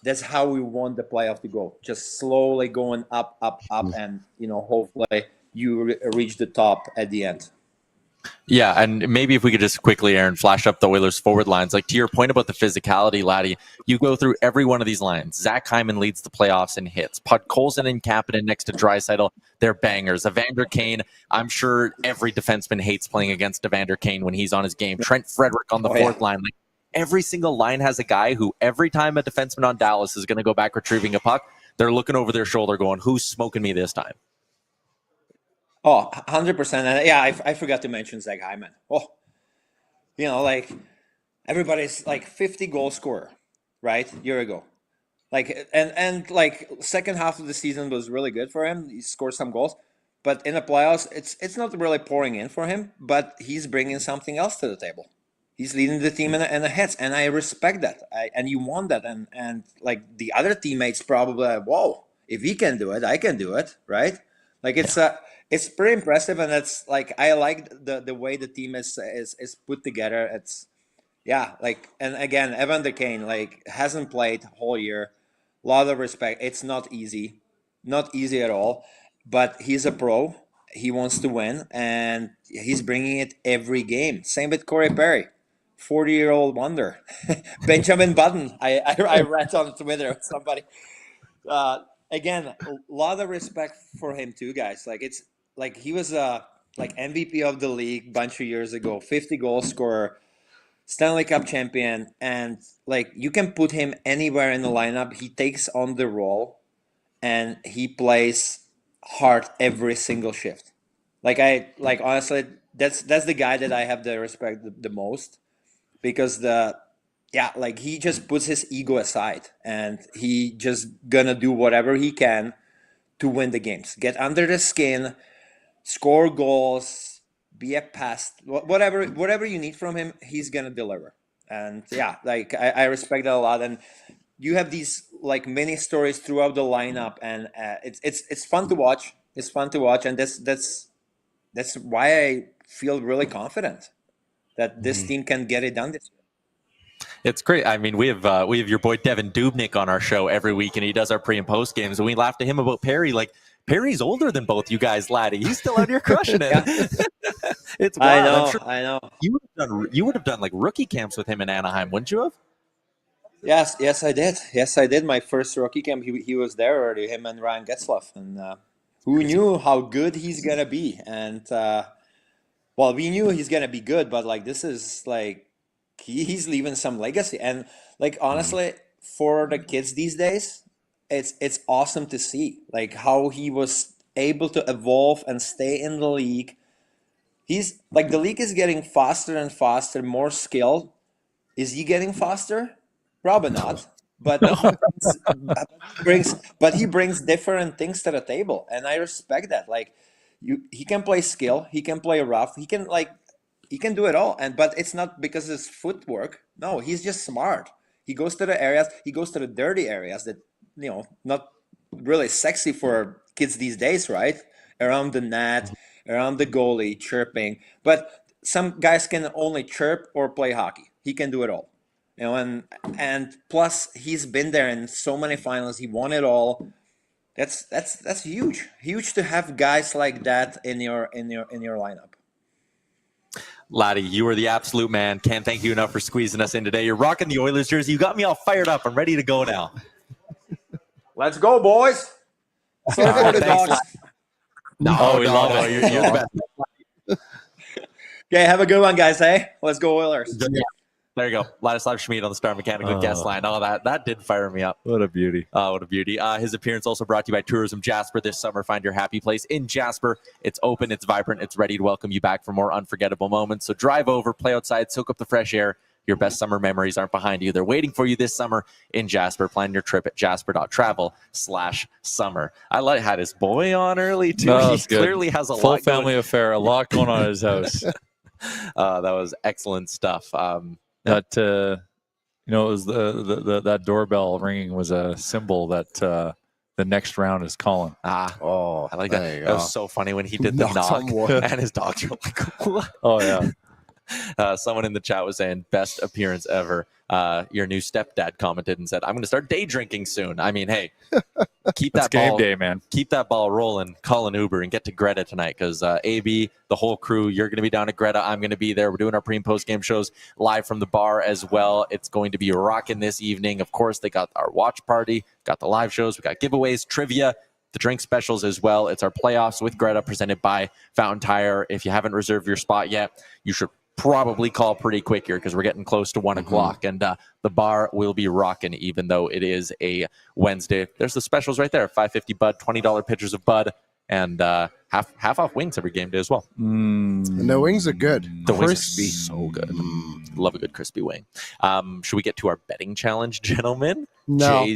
the playoff to go. Just slowly going up, and hopefully you reach the top at the end. Yeah, and maybe if we could just quickly, Aaron, flash up the Oilers forward lines. Like to your point about the physicality, Laddie, you go through every one of these lines. Zach Hyman leads the playoffs in hits. Podkolzin and Kapanen next to Draisaitl, they're bangers. Evander Kane, I'm sure every defenseman hates playing against Evander Kane when he's on his game. Trent Frederick on the fourth line. Like every single line has a guy who every time a defenseman on Dallas is going to go back retrieving a puck, they're looking over their shoulder going, who's smoking me this time? Oh, 100%. And yeah, I forgot to mention Zach Hyman. Oh, like everybody's like 50 goal scorer, right? Year ago. Like, and like second half of the season was really good for him. He scored some goals, but in the playoffs, it's not really pouring in for him, but he's bringing something else to the table. He's leading the team in the hits, and I respect that. And you want that. And like the other teammates probably, whoa, if he can do it, I can do it, right? Like it's pretty impressive, and it's like I like the way the team is put together. It's like, and again, Evander Kane like hasn't played whole year. A lot of respect. It's not easy at all. But he's a pro. He wants to win, and he's bringing it every game. Same with Corey Perry, 40-year-old wonder. Benjamin Button. I read on Twitter with somebody. Again, a lot of respect for him too, guys. Like it's like he was like MVP of the league a bunch of years ago, 50 goal scorer, Stanley Cup champion, and like you can put him anywhere in the lineup. He takes on the role, and he plays hard every single shift. Like honestly, that's the guy that I have the respect the most, because like he just puts his ego aside, and he just gonna do whatever he can to win the games, get under the skin, score goals, be a pest, whatever you need from him, he's gonna deliver. And like I respect that a lot. And you have these like mini stories throughout the lineup, and it's fun to watch. It's fun to watch, and that's why I feel really confident that this team can get it done this year. It's great. I mean, we have your boy Devin Dubnyk on our show every week, and he does our pre and post games. And we laughed at him about Perry. Like Perry's older than both you guys, Laddie. He's still out here crushing it. It's wild. I know. You would have done like rookie camps with him in Anaheim, wouldn't you have? Yes, I did. Yes, I did. My first rookie camp, he was there already. Him and Ryan Getzlaf, and who knew how good he's gonna be? And we knew he's gonna be good, but like this is like he's leaving some legacy. And like honestly, for the kids these days, it's awesome to see like how he was able to evolve and stay in the league. He's like, the league is getting faster and faster, more skilled. Is he getting faster? Probably not. But he brings different things to the table, and I respect that. Like he can play skill, he can play rough, he can do it all. But it's not because of his footwork. No, he's just smart. He goes to the areas, he goes to the dirty areas that not really sexy for kids these days, right? Around the net, around the goalie, chirping. But some guys can only chirp or play hockey. He can do it all. And plus he's been there in so many finals. He won it all. That's huge to have guys like that in your lineup. Laddie, you are the absolute man. Can't thank you enough for squeezing us in today. You're rocking the Oilers jersey. You got me all fired up. I'm ready to go now. Let's go, boys. So for the dogs. No, we love it. You're the best. Okay, have a good one, guys. Hey, let's go Oilers. Yeah. There you go. Ladislav Smid on the Star Mechanical guest line. Oh, that did fire me up. What a beauty. Oh, what a beauty. His appearance also brought to you by Tourism Jasper this summer. Find your happy place in Jasper. It's open, it's vibrant, it's ready to welcome you back for more unforgettable moments. So drive over, play outside, soak up the fresh air. Your best summer memories aren't behind you. They're waiting for you this summer in Jasper. Plan your trip at jasper.travel/summer. I had his boy on early, too. No, he clearly has a full family affair, a lot going on at his house. That was excellent stuff. That it was that doorbell ringing was a symbol that the next round is calling. I like that. That was so funny when he did the knock and his dogs were like, what? Oh yeah. Someone in the chat was saying best appearance ever. Your new stepdad commented and said, "I'm going to start day drinking soon." I mean, hey, keep It's that ball, game day, man. keep that ball rolling. Call an Uber and get to Greta tonight because AB, the whole crew, you're going to be down at Greta. I'm going to be there. We're doing our pre and post game shows live from the bar as well. It's going to be rocking this evening. Of course, they got our watch party, got the live shows, we got giveaways, trivia, the drink specials as well. It's our playoffs with Greta presented by Fountain Tire. If you haven't reserved your spot yet, you should probably call pretty quick here because we're getting close to 1 o'clock, and the bar will be rocking even though it is a Wednesday. There's the specials right there: $5.50 Bud, $20 pitchers of Bud, and half off wings every game day as well. And the wings are good. The wings are Crispy. so good. Love a good crispy wing. Should we get to our betting challenge, gentlemen? No.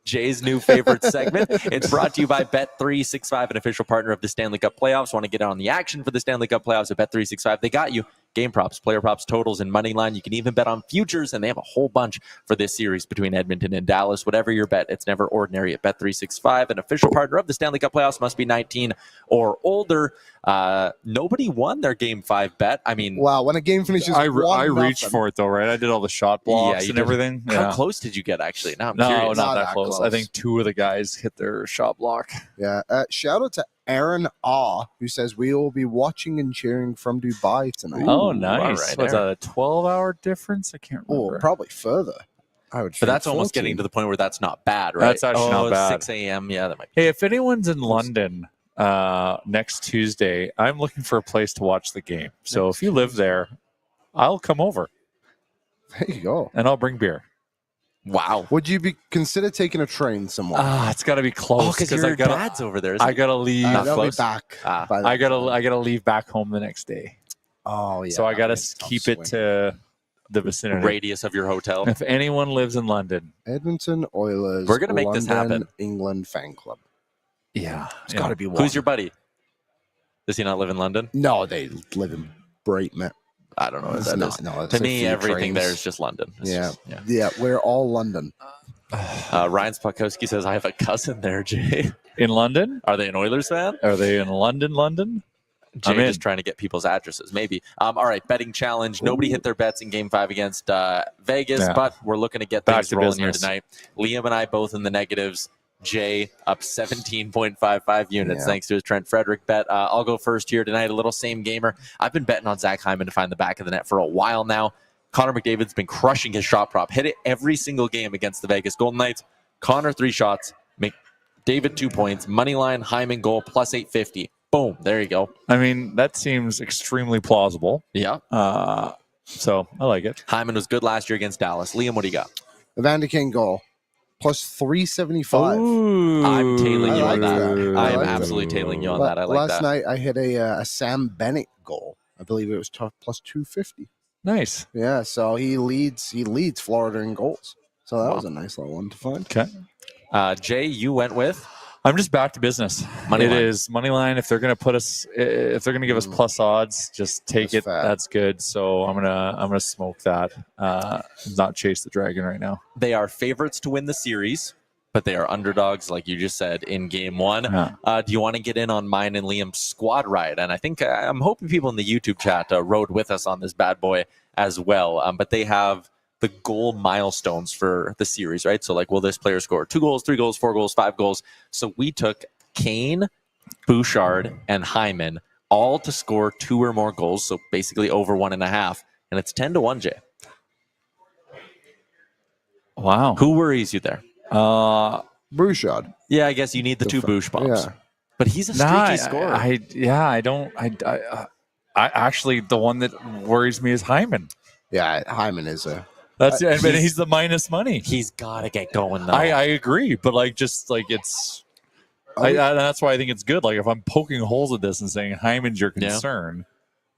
Jay's new favorite segment. It's brought to you by Bet365, an official partner of the Stanley Cup playoffs. Want to get on the action for the Stanley Cup playoffs at Bet365? They got you. Game props, player props, totals, and money line. You can even bet on futures, and they have a whole bunch for this series between Edmonton and Dallas. Whatever your bet, it's never ordinary at Bet365, an official partner of the Stanley Cup playoffs. Must be 19 or older. Nobody won their Game 5 bet. I mean, Wow, when a game finishes, I reached for it though, right? I did all the shot blocks you and did. everything. How close did you get, actually? Now I'm No, curious. not that close. I think 2 of the guys hit their shot block. Yeah. Shout out to Aaron R, who says we will be watching and cheering from Dubai tonight. Oh, all nice. right, Was Aaron. that a 12-hour difference? I can't remember. Or probably further. I would. But that's almost getting to the point where that's not bad, right? That's actually not bad. 6 a.m. Yeah, that might be. Hey, if anyone's in London next Tuesday, I'm looking for a place to watch the game. So if you live there, I'll come over There you go. and I'll bring beer. Wow. Would you consider taking a train somewhere? It's got to be close Oh, because your I gotta, dad's over there. I gotta leave. not they'll be close. back. Ah. by I that gotta time. I gotta leave back home the next day. Oh yeah. So I gotta that's a tough keep it swing. to the vicinity. Radius of your hotel. If anyone lives in London, Edmonton Oilers. We're gonna make this London, happen. England fan club. yeah, It's got to be one. Who's your buddy? Does he not live in London? No, they live in Brightman. I don't know what It's that not- is. no, it's To a me, few everything trains. there is just London. It's Yeah. just- Yeah, we're all London. Ryan Spakowski says, I have a cousin there, Jay. in London. Are they an Oilers fan? Are they in London? London? Jay I'm in. just trying to get people's addresses, maybe. All right, betting challenge. Nobody hit their bets in Game 5 against Vegas, Yeah. but we're looking to get Back things to rolling here business. tonight. Liam and I both in the negatives. Jay up 17.55 units Yeah. thanks to his Trent Frederick bet. I'll go first here tonight, a little same gamer. I've been betting on Zach Hyman to find the back of the net for a while now. Connor McDavid's been crushing his shot prop. Hit it every single game against the Vegas Golden Knights. Connor 3 shots. McDavid 2 points. Moneyline Hyman goal plus 850. Boom. There you go. I mean, that seems extremely plausible. Yeah. So I like it. Hyman was good last year against Dallas. Liam, what do you got? Evander King goal plus 375. I'm tailing I you like on that. that. I I am like that. absolutely tailing you on that. I like Last that. night I hit a Sam Bennett goal. I believe it was plus 250. Nice. Yeah, so he leads Florida in goals. So that Wow. was a nice little one to find. Okay. Jay, you went with? I'm just back to business. Money It line. is money line. If they're gonna put us, if they're gonna give us plus odds, just take That's it. fair. That's good. So I'm gonna smoke that. Not chase the dragon right now. They are favorites to win the series, but they are underdogs, like you just said, in Game 1. Yeah. Do you want to get in on mine and Liam's squad ride? And I think I'm hoping people in the YouTube chat rode with us on this bad boy as well. But they have the goal milestones for the series, right? So, like, will this player score 2 goals, 3 goals, 4 goals, 5 goals? So we took Kane, Bouchard, and Hyman all to score 2 or more goals. So basically over 1.5. And it's 10-1, Jay. Wow. Who worries you there? Bouchard. Yeah, I guess you need the 2 Bouch bumps. Yeah. But he's a streaky scorer. I actually, the one that worries me is Hyman. Yeah, Hyman is a. That's Uh, but he's the minus money. He's got to get going, though. I agree, but it's. That's why I think it's good. Like if I'm poking holes at this and saying Hyman's your Yeah. concern,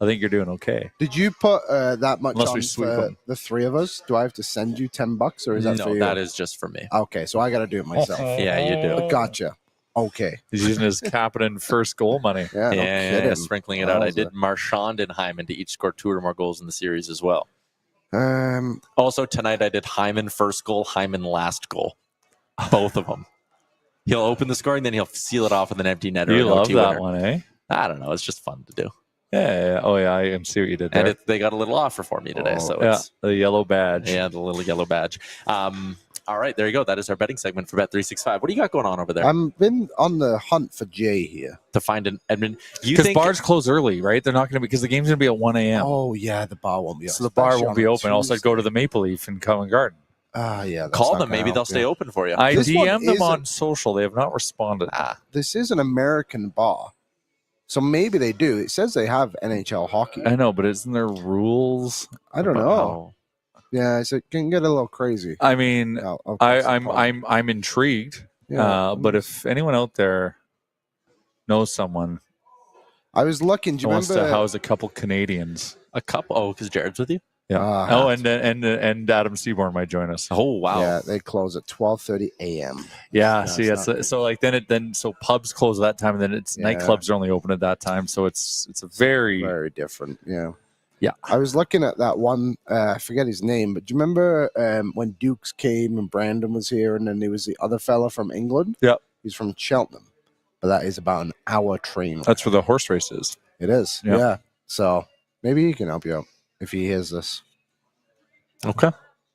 I think you're doing okay. Did you put that much Unless we on sweep for him. the 3 of us? Do I have to send you $10 or is that for no, you? that is just for me. Okay, so I got to do it myself. Yeah, you do. Gotcha. Okay. He's using his captain first goal money. Yeah, no kidding. Sprinkling it out. I Wowza. did Marchand and Hyman to each score 2 or more goals in the series as well. Um, Also, tonight I did Hyman first goal, Hyman last goal. Both of them. He'll open the scoring, then he'll seal it off with an empty netter. You or an love OT that winner. one, eh? I don't know. It's just fun to do. Yeah. Oh, yeah. I see what you did there. And they got a little offer for me today. So yeah, it's the yellow badge. Yeah, the little yellow badge. All right, there you go. That is our betting segment for Bet365. What do you got going on over there? I've been on the hunt for Jay here. To find an Edmonton. Because bars close early, right? They're not going to be, because the game's going to be at 1 a.m. Oh, yeah, the bar won't be open. So the bar won't be open. Also, I'd go to the Maple Leaf in Covent Garden. Yeah. Call them. Maybe they'll stay open for you. I This one DM'd them on isn't- social. They have not responded. This is an American bar. So maybe they do. It says they have NHL hockey. I know, but isn't there rules? I don't know. Yeah, it can get a little crazy. I mean, Of course, I'm intrigued. Yeah. But if anyone out there knows someone I was looking. Do you wants remember? to house a couple Canadians, A couple. Oh, because Jared's with you? yeah. And Adam Seaborn might join us. Oh, wow. Yeah, they close at 12:30 a.m. Yeah, No, see, it's it's so like so pubs close at that time, and then it's Yeah. nightclubs are only open at that time. So it's a very Very different. Yeah. Yeah. I was looking at that one. I forget his name, but do you remember when Dukes came and Brandon was here, and then there was the other fella from England? Yep. He's from Cheltenham, but that is about an hour train. That's where the horse race is. It is. Yep. Yeah. So maybe he can help you out if he hears this. Okay.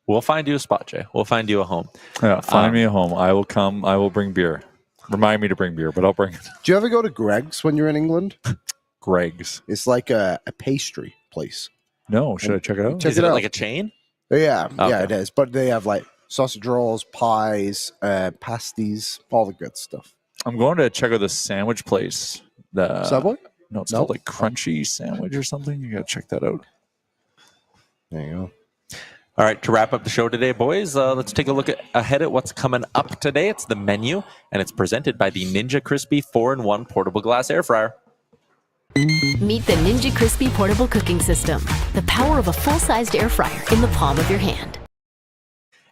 We'll find you a spot, Jay. We'll find you a home. Yeah, find me a home. I will come. I will bring beer. Remind me to bring beer, but I'll bring it. Do you ever go to Greg's when you're in England? Greg's. It's like a pastry place. No, should I check it out? Check Is it it out. like a chain? Yeah, Okay. yeah, it is. But they have like sausage rolls, pies, pasties, all the good stuff. I'm going to check out the sandwich place. The Subway? No, it's No? called like Crunchy Sandwich or something. You got to check that out. There you go. All right, to wrap up the show today, boys, let's take a look ahead at what's coming up today. It's the menu, and it's presented by the Ninja Crispy 4-in-1 Portable Glass Air Fryer. Meet the Ninja Crispy Portable Cooking System, the power of a full-sized air fryer in the palm of your hand.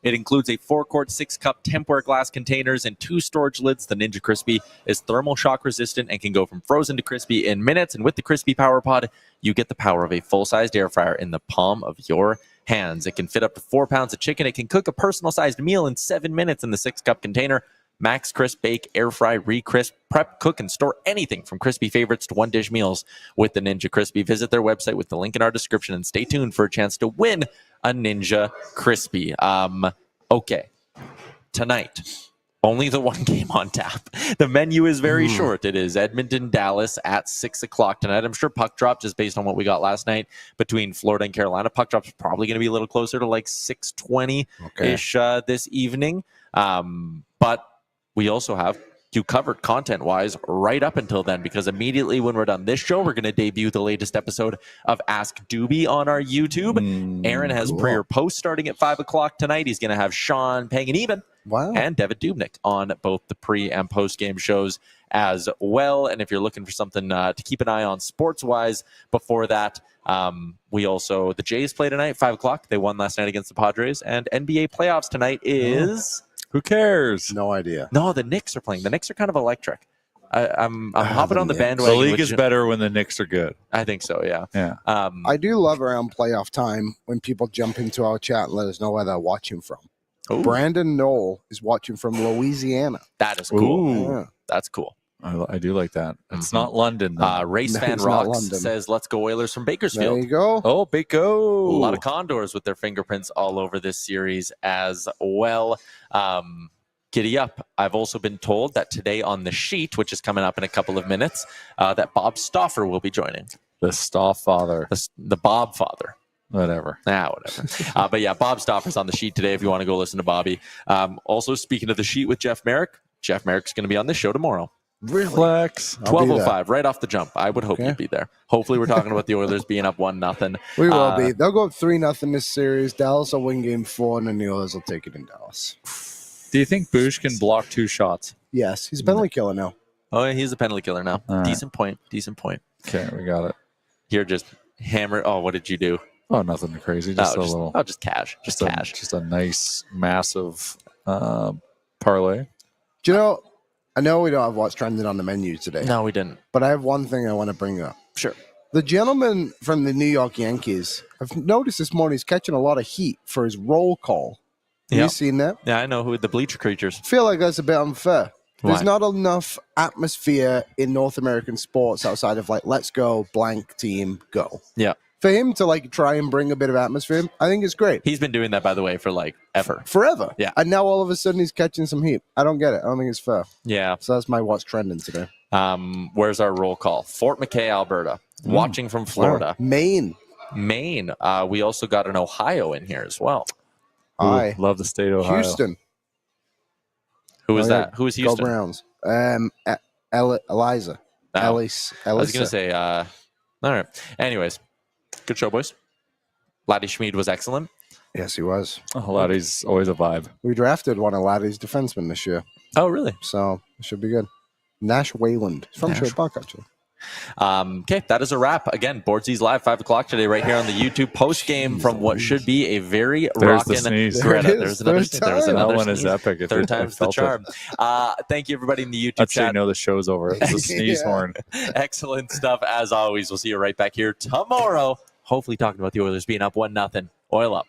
It includes a 4-quart, 6-cup Tupperware glass containers and 2 storage lids. The Ninja Crispy is thermal shock resistant and can go from frozen to crispy in minutes. And with the Crispy Power Pod, you get the power of a full-sized air fryer in the palm of your hands. It can fit up to 4 pounds of chicken. It can cook a personal-sized meal in 7 minutes in the 6-cup container. Max Crisp, bake, air fry, re-crisp, prep, cook, and store anything from crispy favorites to one-dish meals with the Ninja Crispy. Visit their website with the link in our description and stay tuned for a chance to win a Ninja Crispy. Okay. Tonight, only the one game on tap. The menu is very short. It is Edmonton, Dallas at 6 o'clock tonight. I'm sure puck drop, just based on what we got last night between Florida and Carolina, puck drop's probably going to be a little closer to like 6:20-ish this evening. But we also have you covered content-wise right up until then, because immediately when we're done this show, we're going to debut the latest episode of Ask Doobie on our YouTube. Aaron has pre or post starting at 5 o'clock tonight. He's going to have Sean, Peng, and Eben and David Dubnik on both the pre- and post-game shows as well. And if you're looking for something to keep an eye on sports-wise before that, we also, the Jays play tonight, 5 o'clock. They won last night against the Padres. And NBA playoffs tonight is... Who cares? No idea. No, the Knicks are playing. The Knicks are kind of electric. I'm hopping on the bandwagon. The league is better when the Knicks are good. I think so, yeah. Yeah. I do love around playoff time when people jump into our chat and let us know where they're watching from. Ooh. Brandon Knoll is watching from Louisiana. That is cool. Ooh. Yeah. That's cool. I do like that. It's not London, though. Race No, Fan it's not Rocks London. says, let's go Oilers from There Bakersfield. you go. Oh, Bako. A lot of Condors with their fingerprints all over this series as well. Giddy up. I've also been told that today on the sheet, which is coming up in a couple of minutes, that Bob Stauffer will be joining. The Staff father. The Bob father. Whatever. Whatever. But yeah, Bob Stauffer's on the sheet today if you want to go listen to Bobby. Also, speaking of the sheet with Jeff Merrick, Jeff Merrick's going to be on this show tomorrow. Really? Flex. 12:05, right off the jump. I would hope you'd be there. Hopefully, we're talking about the Oilers being up 1-0. We will be. They'll go up 3-0 this series. Dallas will win game 4, and then the Oilers will take it in Dallas. Do you think Bush can block 2 shots? Yes, he's a penalty killer now. Oh, yeah, he's a penalty killer now. All right. Decent point. Okay, we got it. Here, just hammer. Oh, what did you do? Oh, nothing crazy. Just a little. Oh, just cash. Just cash. Just a nice, massive parlay. Do you know, I know we don't have what's trending on the menu today. No, we didn't. But I have one thing I want to bring up. Sure. The gentleman from the New York Yankees, I've noticed this morning he's catching a lot of heat for his roll call. Have you seen that? Yeah, I know who the bleacher creatures. I feel like that's a bit unfair. There's Why? not enough atmosphere in North American sports outside of like, let's go, blank team, go. Yeah. For him to like try and bring a bit of atmosphere, I think it's great. He's been doing that, by the way, for like ever. Forever. Yeah. And now all of a sudden he's catching some heat. I don't get it. I don't think it's fair. Yeah. So that's my what's trending today. Where's our roll call? Fort McKay, Alberta. Watching from Florida. Wow. Maine. We also got an Ohio in here as well. Aye. Love the state of Ohio. Houston. Who is Oh, yeah. that? Who is Go Houston? Browns. Eliza. Oh. Ellis. I was going to say, all right. Anyways, good show, boys. Laddie Schmid was excellent. Yes, he was. Oh, Laddie's always a vibe. We drafted one of Laddie's defensemen this year. Oh, really? So it should be good. Nash Wayland. He's from Sherwood Park, actually. Okay, that is a wrap. Again, Boardsies Live, 5 o'clock today, right here on the YouTube post game from what should be a very rockin' sneeze. Greta. There it There's is. another. Third There's time. another. That one is sneeze. epic. If Third I time's the felt charm. Thank you, everybody in the YouTube That's how you chat. know the show's over. It's a sneeze Yeah. horn. Excellent stuff as always. We'll see you right back here tomorrow. Hopefully, talking about the Oilers being up 1-0. Oil up.